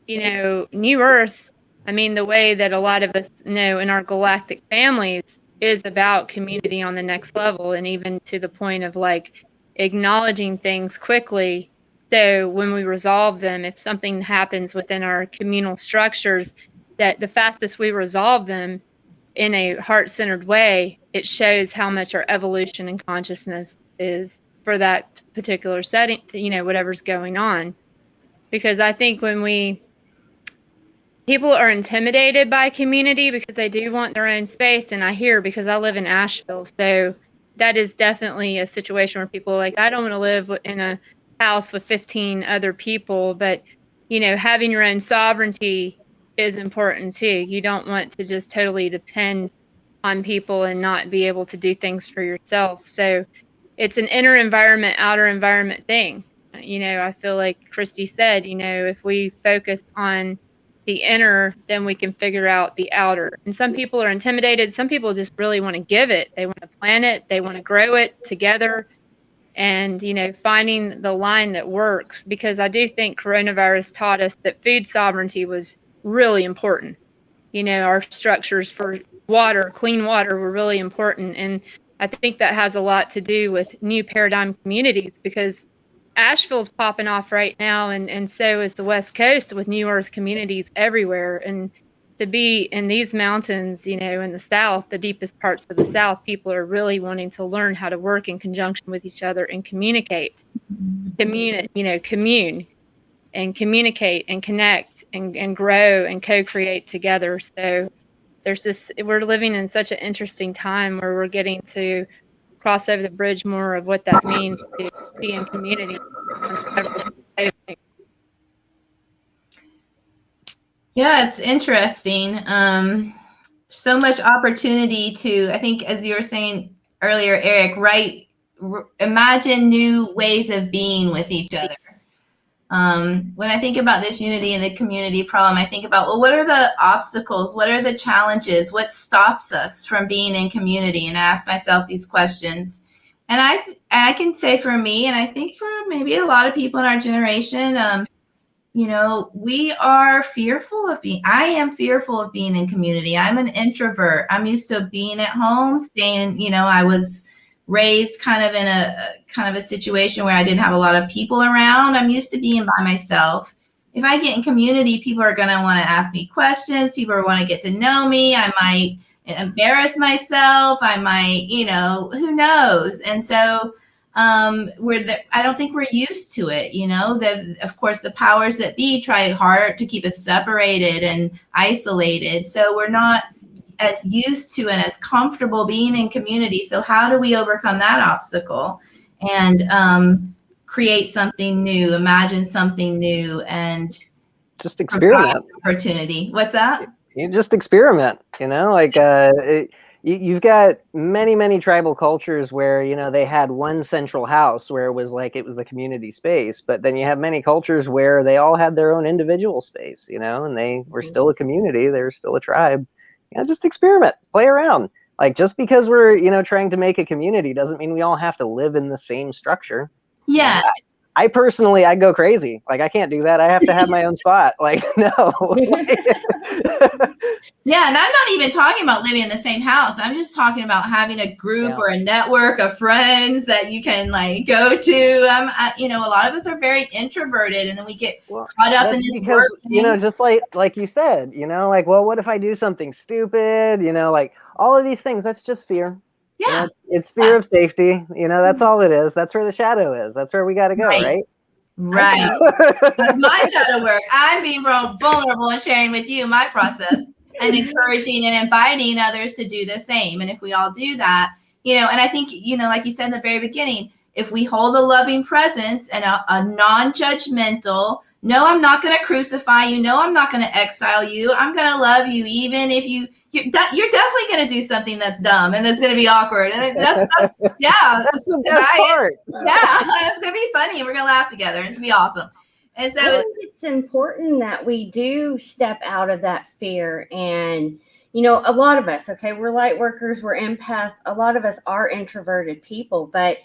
you know, New Earth, I mean, the way that a lot of us know in our galactic families is about community on the next level, and even to the point of like acknowledging things quickly. So when we resolve them, if something happens within our communal structures, that the fastest we resolve them in a heart-centered way, it shows how much our evolution and consciousness is for that particular setting, you know, whatever's going on. Because I think when people are intimidated by community because they do want their own space, and I hear, because I live in Asheville, so that is definitely a situation where people are like, I don't want to live in a house with 15 other people. But, you know, having your own sovereignty is important too. You don't want to just totally depend on people and not be able to do things for yourself. So it's an inner environment, outer environment thing. You know, I feel like Christy said, you know, if we focus on the inner, then we can figure out the outer. And some people are intimidated. Some people just really want to give it. They want to plant it. They want to grow it together. And, you know, finding the line that works, because I do think coronavirus taught us that food sovereignty was really important. You know, our structures for water, clean water, were really important. And I think that has a lot to do with new paradigm communities, because Asheville's popping off right now, and so is the West Coast, with New Earth communities everywhere. And to be in these mountains, you know, in the South, the deepest parts of the South, people are really wanting to learn how to work in conjunction with each other and communicate, commune and communicate and connect and grow and co-create together. So there's this, we're living in such an interesting time where we're getting to cross over the bridge more of what that means to be in community. Yeah, it's interesting. So much opportunity to, I think, as you were saying earlier, Eric, imagine new ways of being with each other. When I think about this unity and the community problem, I think about, well, what are the obstacles? What are the challenges? What stops us from being in community? And I ask myself these questions. And I can say for me, and I think for maybe a lot of people in our generation, we are fearful of I am fearful of being in community. I'm an introvert. I'm used to being at home, staying, I was raised kind of in a situation where I didn't have a lot of people around. I'm used to being by myself. If I get in community, people are going to want to ask me questions. People are want to get to know me. I might embarrass myself. I might, who knows? And so I don't think we're used to it. Of course, the powers that be try hard to keep us separated and isolated. So we're not as used to and as comfortable being in community. So how do we overcome that obstacle and create something new, imagine something new, and just experiment? Opportunity. What's that? You just experiment, you've got many tribal cultures where, they had one central house where it was the community space, but then you have many cultures where they all had their own individual space, and they were still a community. They were still a tribe. Just experiment, play around. Just because we're, trying to make a community doesn't mean we all have to live in the same structure. Yeah. I personally, I go crazy. I can't do that. I have to have my own spot. No. Yeah, and I'm not even talking about living in the same house. I'm just talking about having a group or a network of friends that you can go to. A lot of us are very introverted, and then we get caught up in this work thing. Just like you said, well, what if I do something stupid? All of these things. That's just fear. Yeah, it's fear of safety. That's all it is. That's where the shadow is. That's where we got to go, right? Right. That's my shadow work. I'm being vulnerable and sharing with you my process and encouraging and inviting others to do the same. And if we all do that, and I think, like you said in the very beginning, if we hold a loving presence and a non-judgmental, no, I'm not going to crucify you. No, I'm not going to exile you. I'm going to love you, even if you're definitely going to do something that's dumb and that's going to be awkward. And that's that's the best part. Yeah, it's going to be funny. We're going to laugh together. And it's going to be awesome. And so it's important that we do step out of that fear. And, a lot of us, we're light workers, we're empaths. A lot of us are introverted people, but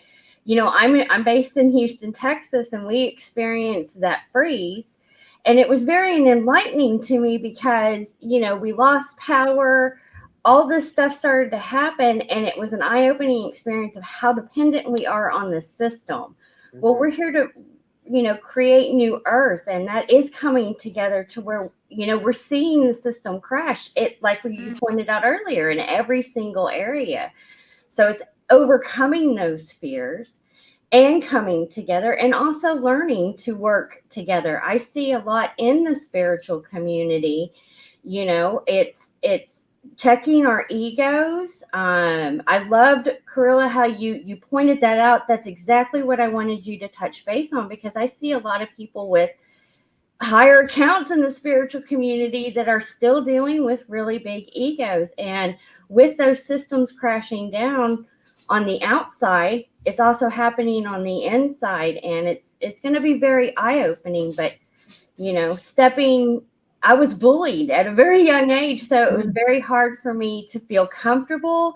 I'm based in Houston, Texas, and we experienced that freeze. And it was very enlightening to me because, we lost power. All this stuff started to happen, and it was an eye-opening experience of how dependent we are on the system. Mm-hmm. Well, we're here to, create new earth, and that is coming together to where, we're seeing the system crash. It, like you pointed out earlier, in every single area. So it's overcoming those fears and coming together, and also learning to work together. I see a lot in the spiritual community. It's checking our egos. I loved, Kahreela, how you pointed that out. That's exactly what I wanted you to touch base on, because I see a lot of people with higher accounts in the spiritual community that are still dealing with really big egos. And with those systems crashing down on the outside, it's also happening on the inside, and it's going to be very eye-opening. But I was bullied at a very young age, so it was very hard for me to feel comfortable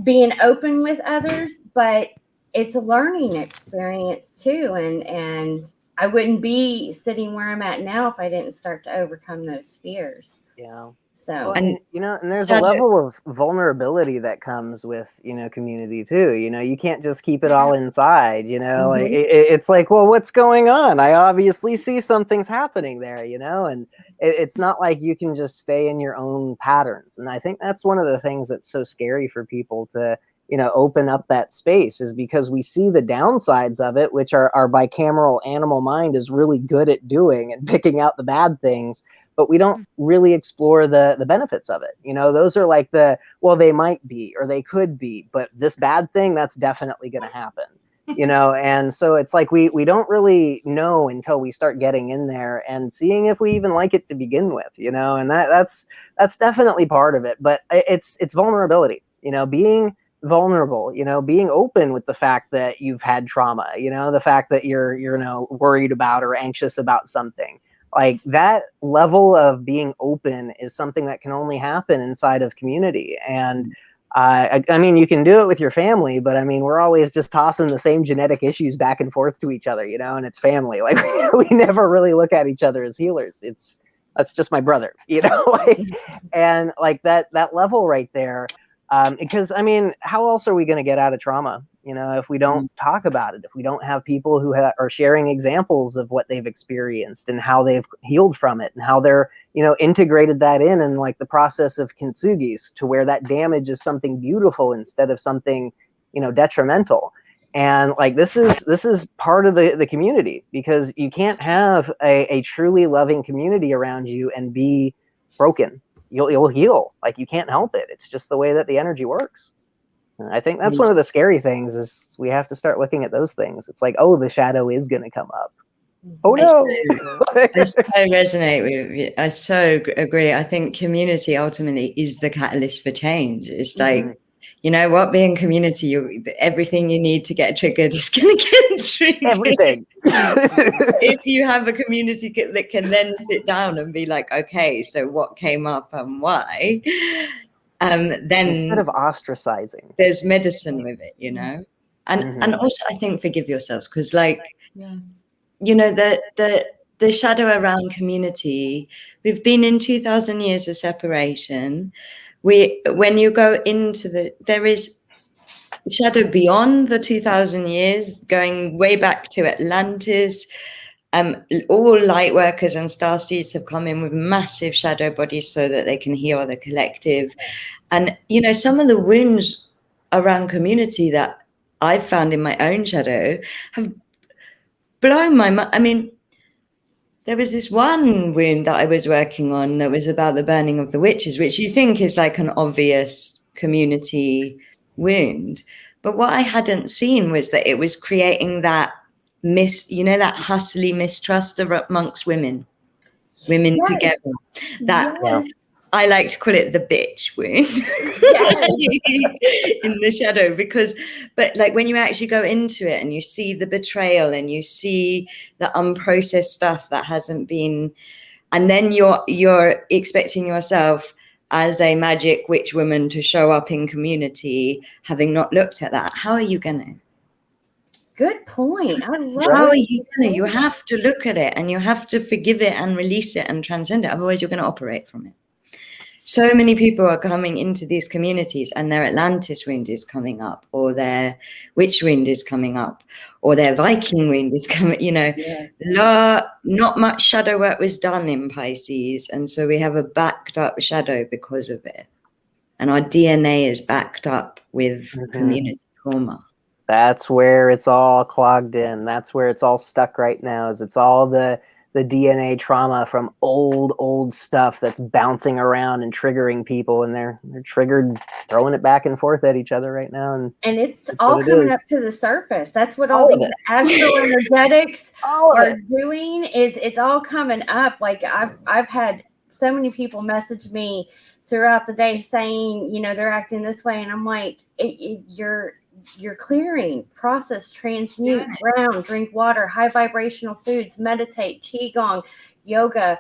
being open with others. But it's a learning experience too, and I wouldn't be sitting where I'm at now if I didn't start to overcome those fears. Yeah. So, and there's a level of vulnerability that comes with, community too. You can't just keep it all inside, mm-hmm. It's well, what's going on? I obviously see something's happening there, and it's not like you can just stay in your own patterns. And I think that's one of the things that's so scary for people to, open up that space, is because we see the downsides of it, which our bicameral animal mind is really good at doing and picking out the bad things, but we don't really explore the benefits of it. Those are like well, they might be, or they could be, but this bad thing, that's definitely going to happen. And so it's like we don't really know until we start getting in there and seeing if we even like it to begin with, and that's definitely part of it. But it's vulnerability, being vulnerable, being open with the fact that you've had trauma, the fact that you're worried about or anxious about something. Like that level of being open is something that can only happen inside of community. And I mean, you can do it with your family, but I mean, we're always just tossing the same genetic issues back and forth to each other, and it's family. Like we never really look at each other as healers. That's just my brother, and like that level right there. Because I mean, how else are we going to get out of trauma? If we don't talk about it, if we don't have people who are sharing examples of what they've experienced and how they've healed from it and how they're, integrated that in like the process of kintsugi's, to where that damage is something beautiful instead of something, detrimental. And like, this is part of the community, because you can't have a truly loving community around you and be broken. You'll heal. Like, you can't help it. It's just the way that the energy works. And I think that's one of the scary things, is we have to start looking at those things. It's like, oh, the shadow is going to come up. Oh no! I so resonate with you. I so agree. I think community ultimately is the catalyst for change. It's like, you know what, being community, everything you need to get triggered is going to get triggered. Everything. If you have a community that can then sit down and be like, okay, so what came up and why? Then instead of ostracizing, there's medicine with it, and also I think forgive yourselves, because like, the shadow around community, we've been in 2000 years of separation. When you go into there is shadow beyond the 2000 years, going way back to Atlantis. All light workers and starseeds have come in with massive shadow bodies so that they can heal the collective. And, some of the wounds around community that I've found in my own shadow have blown my mind. I mean, there was this one wound that I was working on that was about the burning of the witches, which you think is like an obvious community wound. But what I hadn't seen was that it was creating that that hustly mistrust amongst women together. That I like to call it the bitch wound in the shadow, but like when you actually go into it and you see the betrayal and you see the unprocessed stuff that hasn't been, and then you're expecting yourself as a magic witch woman to show up in community, having not looked at that. How are you gonna? Good point. I love How are you gonna? You have to look at it and you have to forgive it and release it and transcend it. Otherwise, you're going to operate from it. So many people are coming into these communities and their Atlantis wound is coming up, or their witch wound is coming up, or their Viking wound is coming, not much shadow work was done in Pisces. And so we have a backed up shadow because of it. And our DNA is backed up with community trauma. That's where it's all clogged in. That's where it's all stuck right now, is it's all the DNA trauma from old stuff that's bouncing around and triggering people, and they're triggered, throwing it back and forth at each other right now. And it's all coming up to the surface. That's what all the astral energetics are doing, is it's all coming up. Like I've had so many people message me throughout the day saying, they're acting this way. And I'm like, you're clearing, process, transmute, ground, drink water, high vibrational foods, meditate, qigong, yoga,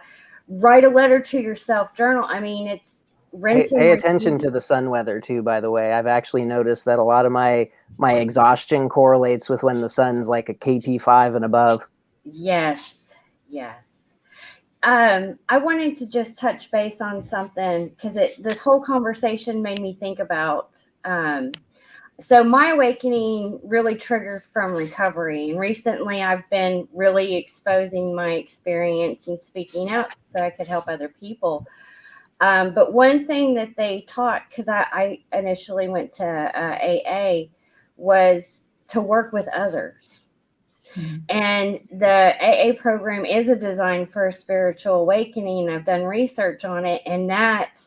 write a letter to yourself, journal. I mean, it's rinsing. Pay attention to the sun weather too, by the way. I've actually noticed that a lot of my exhaustion correlates with when the sun's like a KP5 and above. Yes. I wanted to just touch base on something, because this whole conversation made me think about so my awakening really triggered from recovery. And recently I've been really exposing my experience and speaking out so I could help other people. But one thing that they taught, because I initially went to AA, was to work with others. Mm-hmm. And the AA program is a design for a spiritual awakening. I've done research on it, and that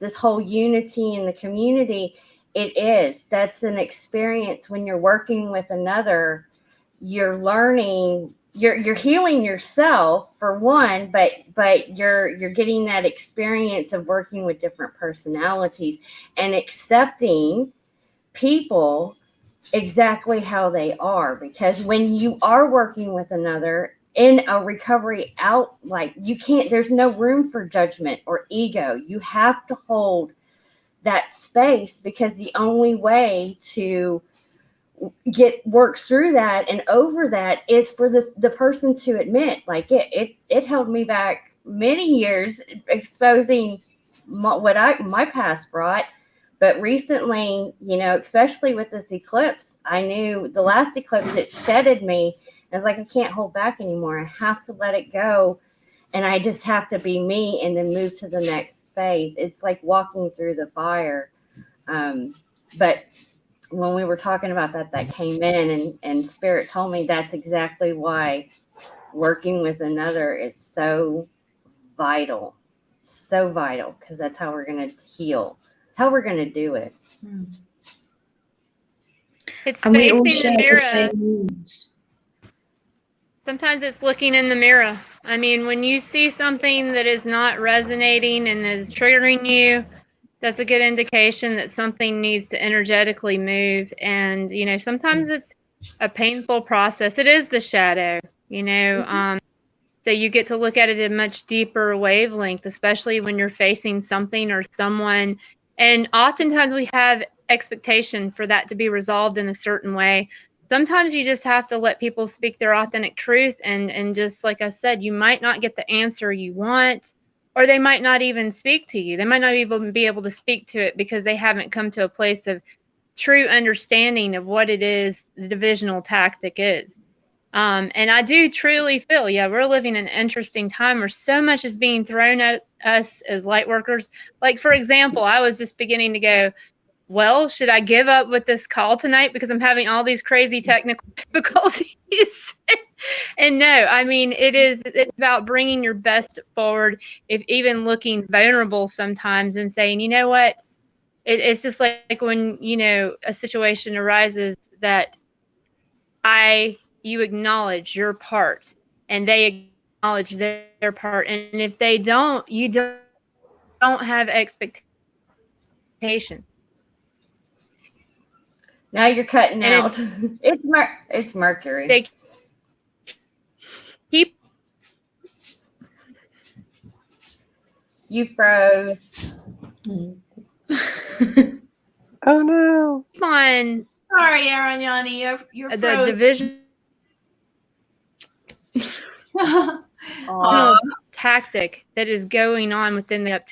this whole unity in the community, that's an experience when you're working with another. You're learning, you're healing yourself for one, but you're getting that experience of working with different personalities and accepting people exactly how they are. Because when you are working with another in a recovery out, like, there's no room for judgment or ego. You have to hold that space, because the only way to work through that and over that is for the person to admit, like, it held me back many years, exposing my past brought. But recently, especially with this eclipse, I knew the last eclipse, it shedded me. I was like, I can't hold back anymore. I have to let it go. And I just have to be me and then move to the next phase. It's like walking through the fire. But when we were talking about that came in, and Spirit told me that's exactly why working with another is so vital. So vital, because that's how we're going to heal. That's how we're going to do it. It's and we all facing the share the mirror. same needs. Sometimes it's looking in the mirror. I mean, when you see something that is not resonating and is triggering you, that's a good indication that something needs to energetically move. And, sometimes it's a painful process. It is the shadow, so you get to look at it at a much deeper wavelength, especially when you're facing something or someone. And oftentimes we have expectation for that to be resolved in a certain way. Sometimes you just have to let people speak their authentic truth. And just like I said, you might not get the answer you want, or they might not even speak to you. They might not even be able to speak to it because they haven't come to a place of true understanding of what it is the divisional tactic is. And I do truly feel, we're living an interesting time where so much is being thrown at us as light workers. Like, for example, I was just beginning to go, well, should I give up with this call tonight because I'm having all these crazy technical difficulties? And no, I mean, it's about bringing your best forward, if even looking vulnerable sometimes, and saying, you know what, it's just like when, a situation arises that you acknowledge your part and they acknowledge their part. And if they don't, you don't have expectation. Now you're cutting out. It's Mercury. They keep. You froze. Oh no. Keep on. Sorry, Arianyani, you're The frozen. division tactic that is going on within the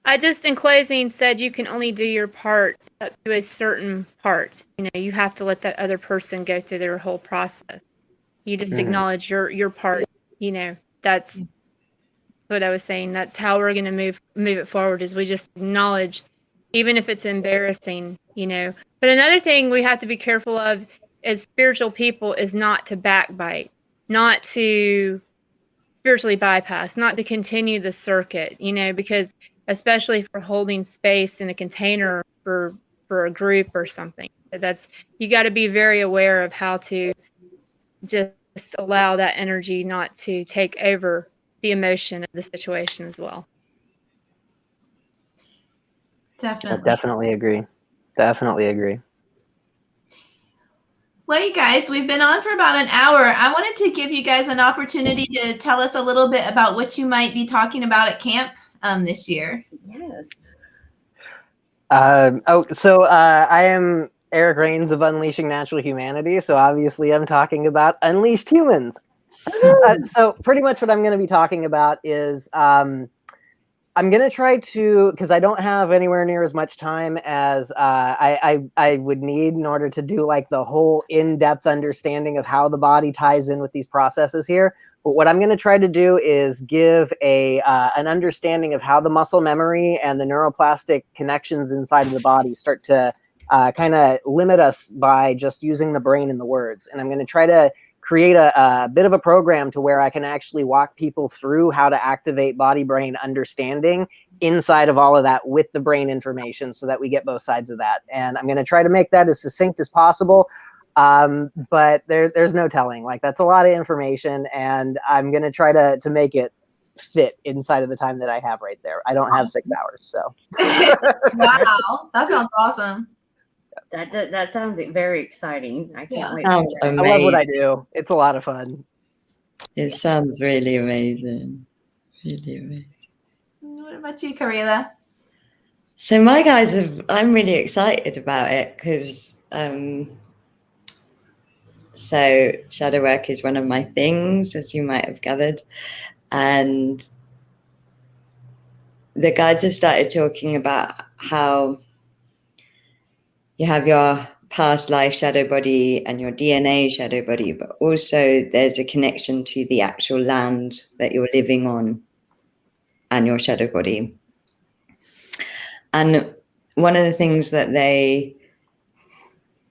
I just, in closing, said you can only do your part up to a certain part. You have to let that other person go through their whole process. You just acknowledge your part. That's what I was saying. That's how we're going to move it forward, is we just acknowledge, even if it's embarrassing, But another thing we have to be careful of as spiritual people is not to backbite, not to spiritually bypass, not to continue the circuit, because especially for holding space in a container for a group or something, you got to be very aware of how to just allow that energy not to take over the emotion of the situation as well. Definitely. I definitely agree. Well, you guys, we've been on for about an hour. I wanted to give you guys an opportunity to tell us a little bit about what you might be talking about at camp this year. Yes. I am Eric Raines of Unleashing Natural Humanity. So obviously I'm talking about Unleashed Humans. So pretty much what I'm going to be talking about is I'm gonna try to, because I don't have anywhere near as much time as I would need in order to do like the whole in-depth understanding of how the body ties in with these processes here. But what I'm gonna try to do is give an understanding of how the muscle memory and the neuroplastic connections inside of the body start to kind of limit us by just using the brain and the words. And I'm gonna try to create a bit of a program to where I can actually walk people through how to activate body-brain understanding inside of all of that with the brain information so that we get both sides of that. And I'm going to try to make that as succinct as possible. But there's no telling. Like, that's a lot of information, and I'm going to try to make it fit inside of the time that I have right there. I don't have 6 hours, so. Wow, that sounds awesome. That sounds very exciting. I can't wait. Sounds for that. amazing. I love what I do. It's a lot of fun. It sounds really amazing. Really amazing. What about you, Kahreela? So my guys I'm really excited about it because so shadow work is one of my things, as you might have gathered. And the guides have started talking about how you have your past life shadow body and your DNA shadow body, but also there's a connection to the actual land that you're living on and your shadow body. And one of the things that they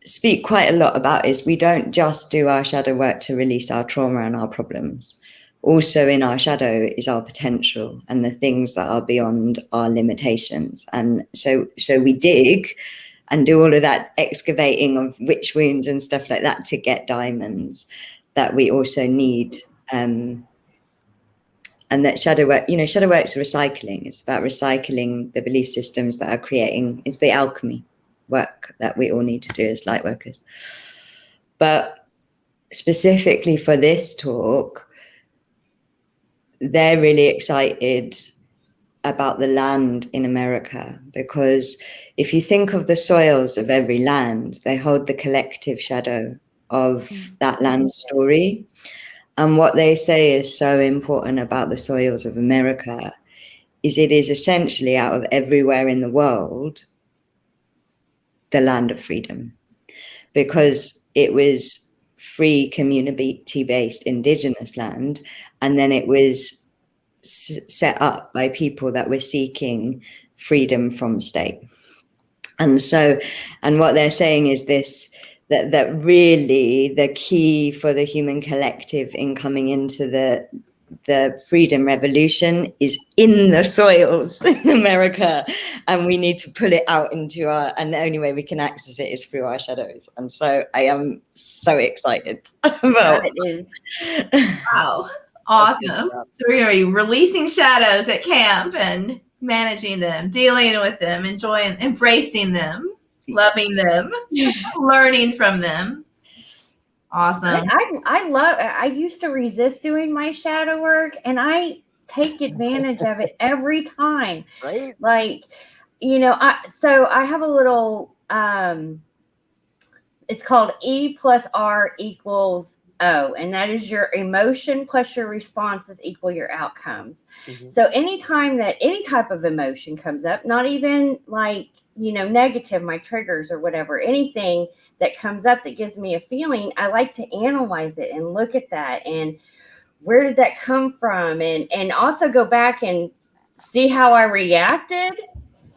speak quite a lot about is we don't just do our shadow work to release our trauma and our problems. Also in our shadow is our potential and the things that are beyond our limitations. And so we dig and do all of that excavating of witch wounds and stuff like that to get diamonds that we also need. And that shadow work, shadow work's recycling. It's about recycling the belief systems that are creating, it's the alchemy work that we all need to do as light workers. But specifically for this talk, they're really excited about the land in America, because if you think of the soils of every land, they hold the collective shadow of that land story. And what they say is so important about the soils of America is it is essentially out of everywhere in the world, the land of freedom, because it was free community-based indigenous land. And then it was set up by people that were seeking freedom from state. And what they're saying is this, that really the key for the human collective in coming into the freedom revolution is in the soils in America, and we need to pull it out into and the only way we can access it is through our shadows. And so I am so excited about it. Wow. Awesome. So we're going to be releasing shadows at camp and managing them, dealing with them, enjoying, embracing them, loving them, learning from them. Awesome. I used to resist doing my shadow work, and I take advantage of it every time. Right? Like, I have a little, it's called E+R=O, and that is your emotion plus your responses equal your outcomes. Mm-hmm. So anytime that any type of emotion comes up, not even like, negative, my triggers or whatever, anything that comes up that gives me a feeling, I like to analyze it and look at that and where did that come from, and also go back and see how I reacted.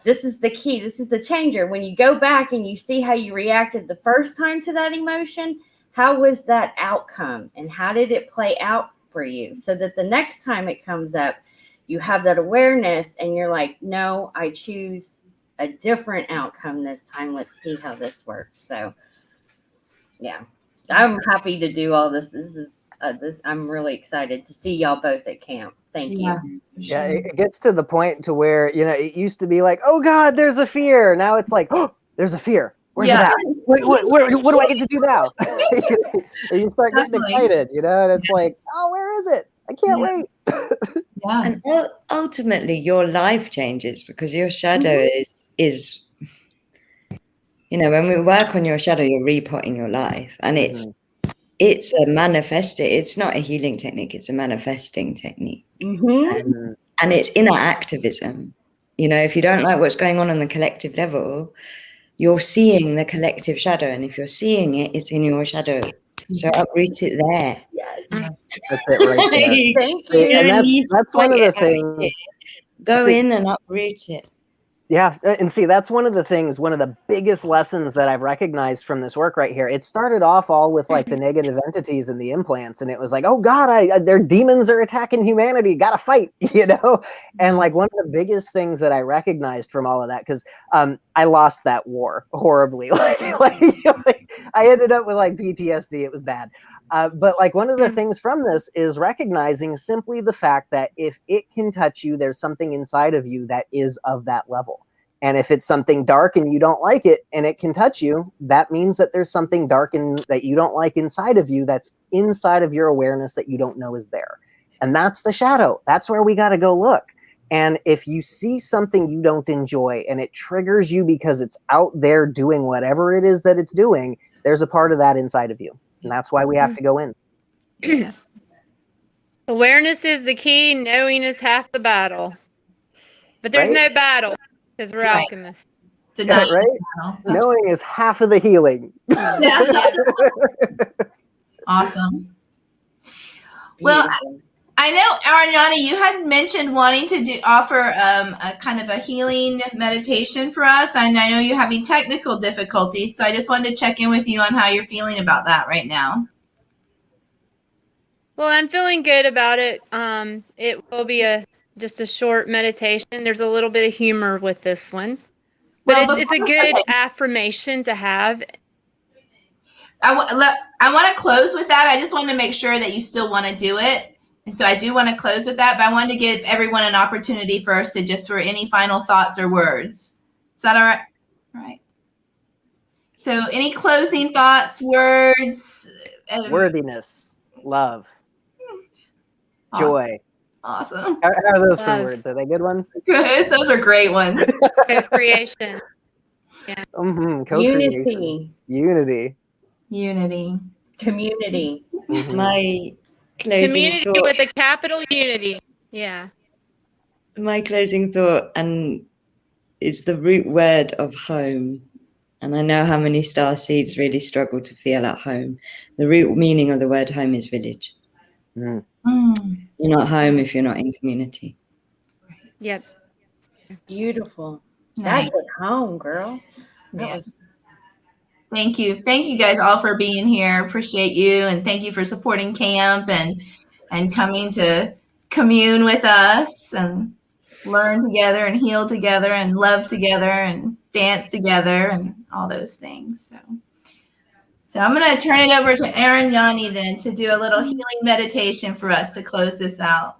This is the key. This is the changer. When you go back and you see how you reacted the first time to that emotion, how was that outcome and how did it play out for you, so that the next time it comes up, you have that awareness and you're like, no, I choose a different outcome this time. Let's see how this works. So yeah, I'm happy to do all this. I'm really excited to see y'all both at camp. Thank you. Yeah, it gets to the point to where, it used to be like, oh God, there's a fear. Now it's like, oh, there's a fear. Where's it at? What do I get to do now? And you start getting excited, and it's like, oh, where is it? I can't wait. And ultimately, your life changes because your shadow is, when we work on your shadow, you're repotting your life, and it's a it's not a healing technique; it's a manifesting technique. Mm-hmm. And it's inner activism. You know, if you don't like what's going on the collective level, you're seeing the collective shadow. And if you're seeing it, it's in your shadow. So uproot it there. Yes. That's it right there. Thank you. And don't need to that's one of fight the it out things. here. Go in and uproot it. Yeah, and see, that's one of the things, one of the biggest lessons that I've recognized from this work right here. It started off all with like the negative entities and the implants, and it was like, oh God, their demons are attacking humanity, gotta fight, you know? And like one of the biggest things that I recognized from all of that, because I lost that war horribly. like I ended up with like PTSD, it was bad. But like one of the things from this is recognizing simply the fact that if it can touch you, there's something inside of you that is of that level. And if it's something dark and you don't like it and it can touch you, that means that there's something dark and that you don't like inside of you that's inside of your awareness that you don't know is there. And that's the shadow. That's where we got to go look. And if you see something you don't enjoy and it triggers you because it's out there doing whatever it is that it's doing, there's a part of that inside of you. And that's why we have to go in. Yeah. Awareness is the key. Knowing is half the battle. But there's Right? no battle because we're Right. alchemists. Denying Right? now. Knowing is half of the healing. Yeah. Awesome. Well, Beautiful. I know, Ariane, you had mentioned wanting to offer a kind of a healing meditation for us. And I know you're having technical difficulties, so I just wanted to check in with you on how you're feeling about that right now. Well, I'm feeling good about it. It will be just a short meditation. There's a little bit of humor with this one, but Well, it's a good affirmation to have. I want to close with that. I just want to make sure that you still want to do it. And so I do want to close with that, but I wanted to give everyone an opportunity first to just for any final thoughts or words. Is that all right? All right. So any closing thoughts, words? Worthiness, love, Awesome. joy. Awesome. How are those for Love. words? Are they good ones? Good. Those are great ones. Co-creation. Co-creation. Unity. Unity. Community. My closing Community thought. with a capital unity. Yeah. My closing thought is the root word of home. And I know how many starseeds really struggle to feel at home. The root meaning of the word home is village. Mm. You're not home if you're not in community. Yep. Beautiful. Nice. That's at home, girl. That Yeah. was Thank you. Thank you guys all for being here. Appreciate you. And thank you for supporting camp and coming to commune with us and learn together and heal together and love together and dance together and all those things. So I'm going to turn it over to Aaron Yanni then to do a little healing meditation for us to close this out.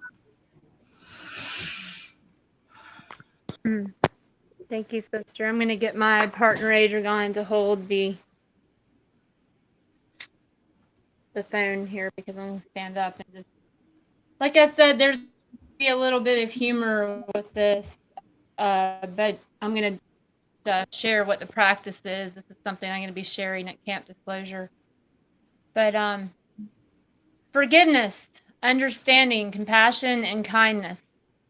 Thank you, sister. I'm going to get my partner Adrian to hold the phone here because I'm going to stand up and just, like I said, there's be a little bit of humor with this, but I'm going to share what the practice is. This is something I'm going to be sharing at Camp Disclosure. But forgiveness, understanding, compassion, and kindness.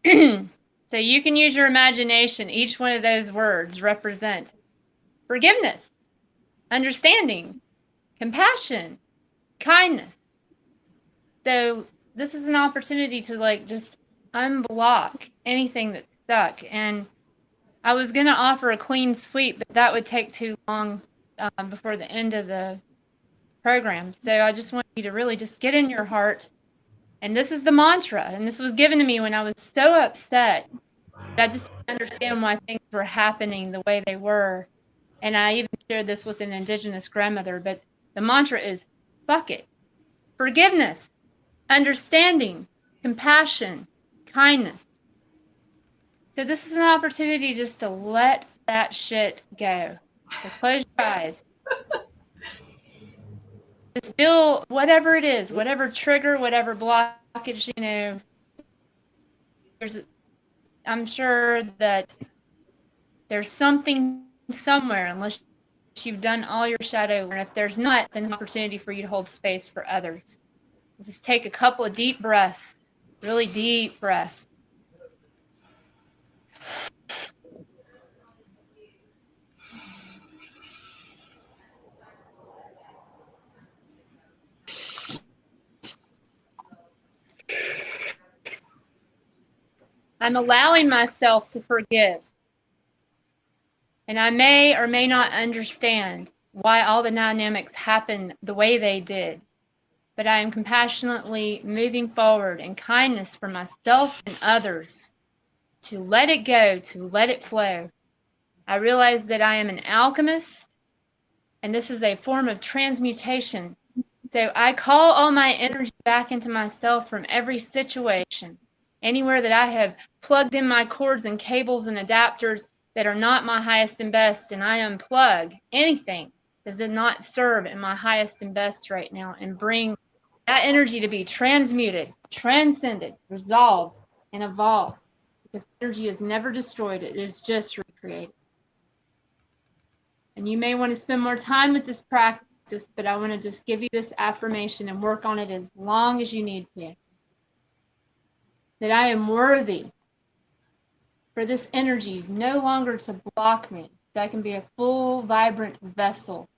So you can use your imagination. Each one of those words represent forgiveness, understanding, compassion, kindness. So this is an opportunity to like just unblock anything that's stuck. And I was going to offer a clean sweep, but that would take too long before the end of the program. So I just want you to really just get in your heart. And this is the mantra. And this was given to me when I was so upset. I just didn't understand why things were happening the way they were. And I even shared this with an Indigenous grandmother. But the mantra is fuck it. Forgiveness, understanding, compassion, kindness. So this is an opportunity just to let that shit go. So close your eyes. Just feel whatever it is, whatever trigger, whatever blockage, you know. I'm sure that there's something somewhere, unless you've done all your shadow work. And if there's not, then it's an opportunity for you to hold space for others. Just take a couple of deep breaths, really deep breaths. I'm allowing myself to forgive. And I may or may not understand why all the dynamics happened the way they did. But I am compassionately moving forward in kindness for myself and others to let it go, to let it flow. I realize that I am an alchemist, and this is a form of transmutation. So I call all my energy back into myself from every situation. Anywhere that I have plugged in my cords and cables and adapters that are not my highest and best, and I unplug anything that does not serve in my highest and best right now, and bring that energy to be transmuted, transcended, resolved, and evolved. Because energy is never destroyed, it is just recreated. And you may want to spend more time with this practice, but I want to just give you this affirmation and work on it as long as you need to. That I am worthy for this energy no longer to block me, so I can be a full, vibrant vessel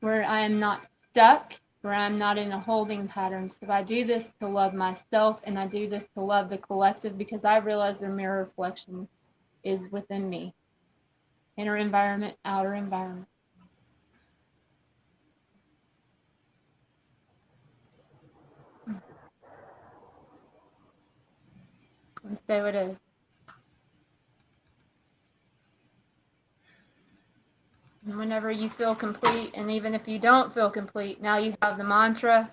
where I am not stuck, where I'm not in a holding pattern. So I do this to love myself, and I do this to love the collective, because I realize their mirror reflection is within me. Inner environment, outer environment. And so it is. And whenever you feel complete, and even if you don't feel complete, now you have the mantra,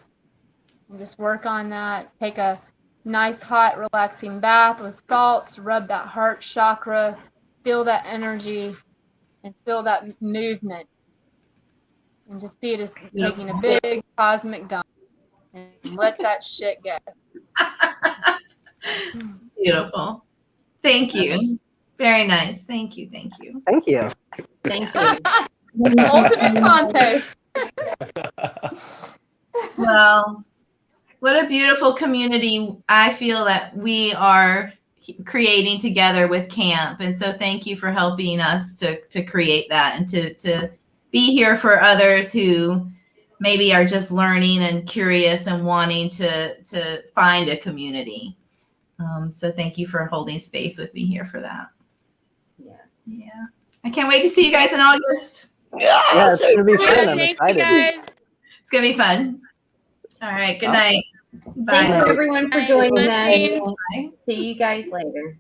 and just work on that. Take a nice, hot, relaxing bath with salts, rub that heart chakra, feel that energy, and feel that movement. And just see it as taking a big cosmic dump, and let that shit go. Beautiful. Thank you. Very nice. Thank you. Thank you. Thank you. Thank you. Ultimate Conte. Well, what a beautiful community I feel that we are creating together with camp. And so thank you for helping us to create that, and to be here for others who maybe are just learning and curious and wanting to find a community. So thank you for holding space with me here for that. Yeah. I can't wait to see you guys in August. Yeah, it's gonna be fun. I'm Thank you, excited. guys. It's gonna be fun. All right. Good night. Bye. Thanks everyone for joining us. Bye. Bye. See you guys later.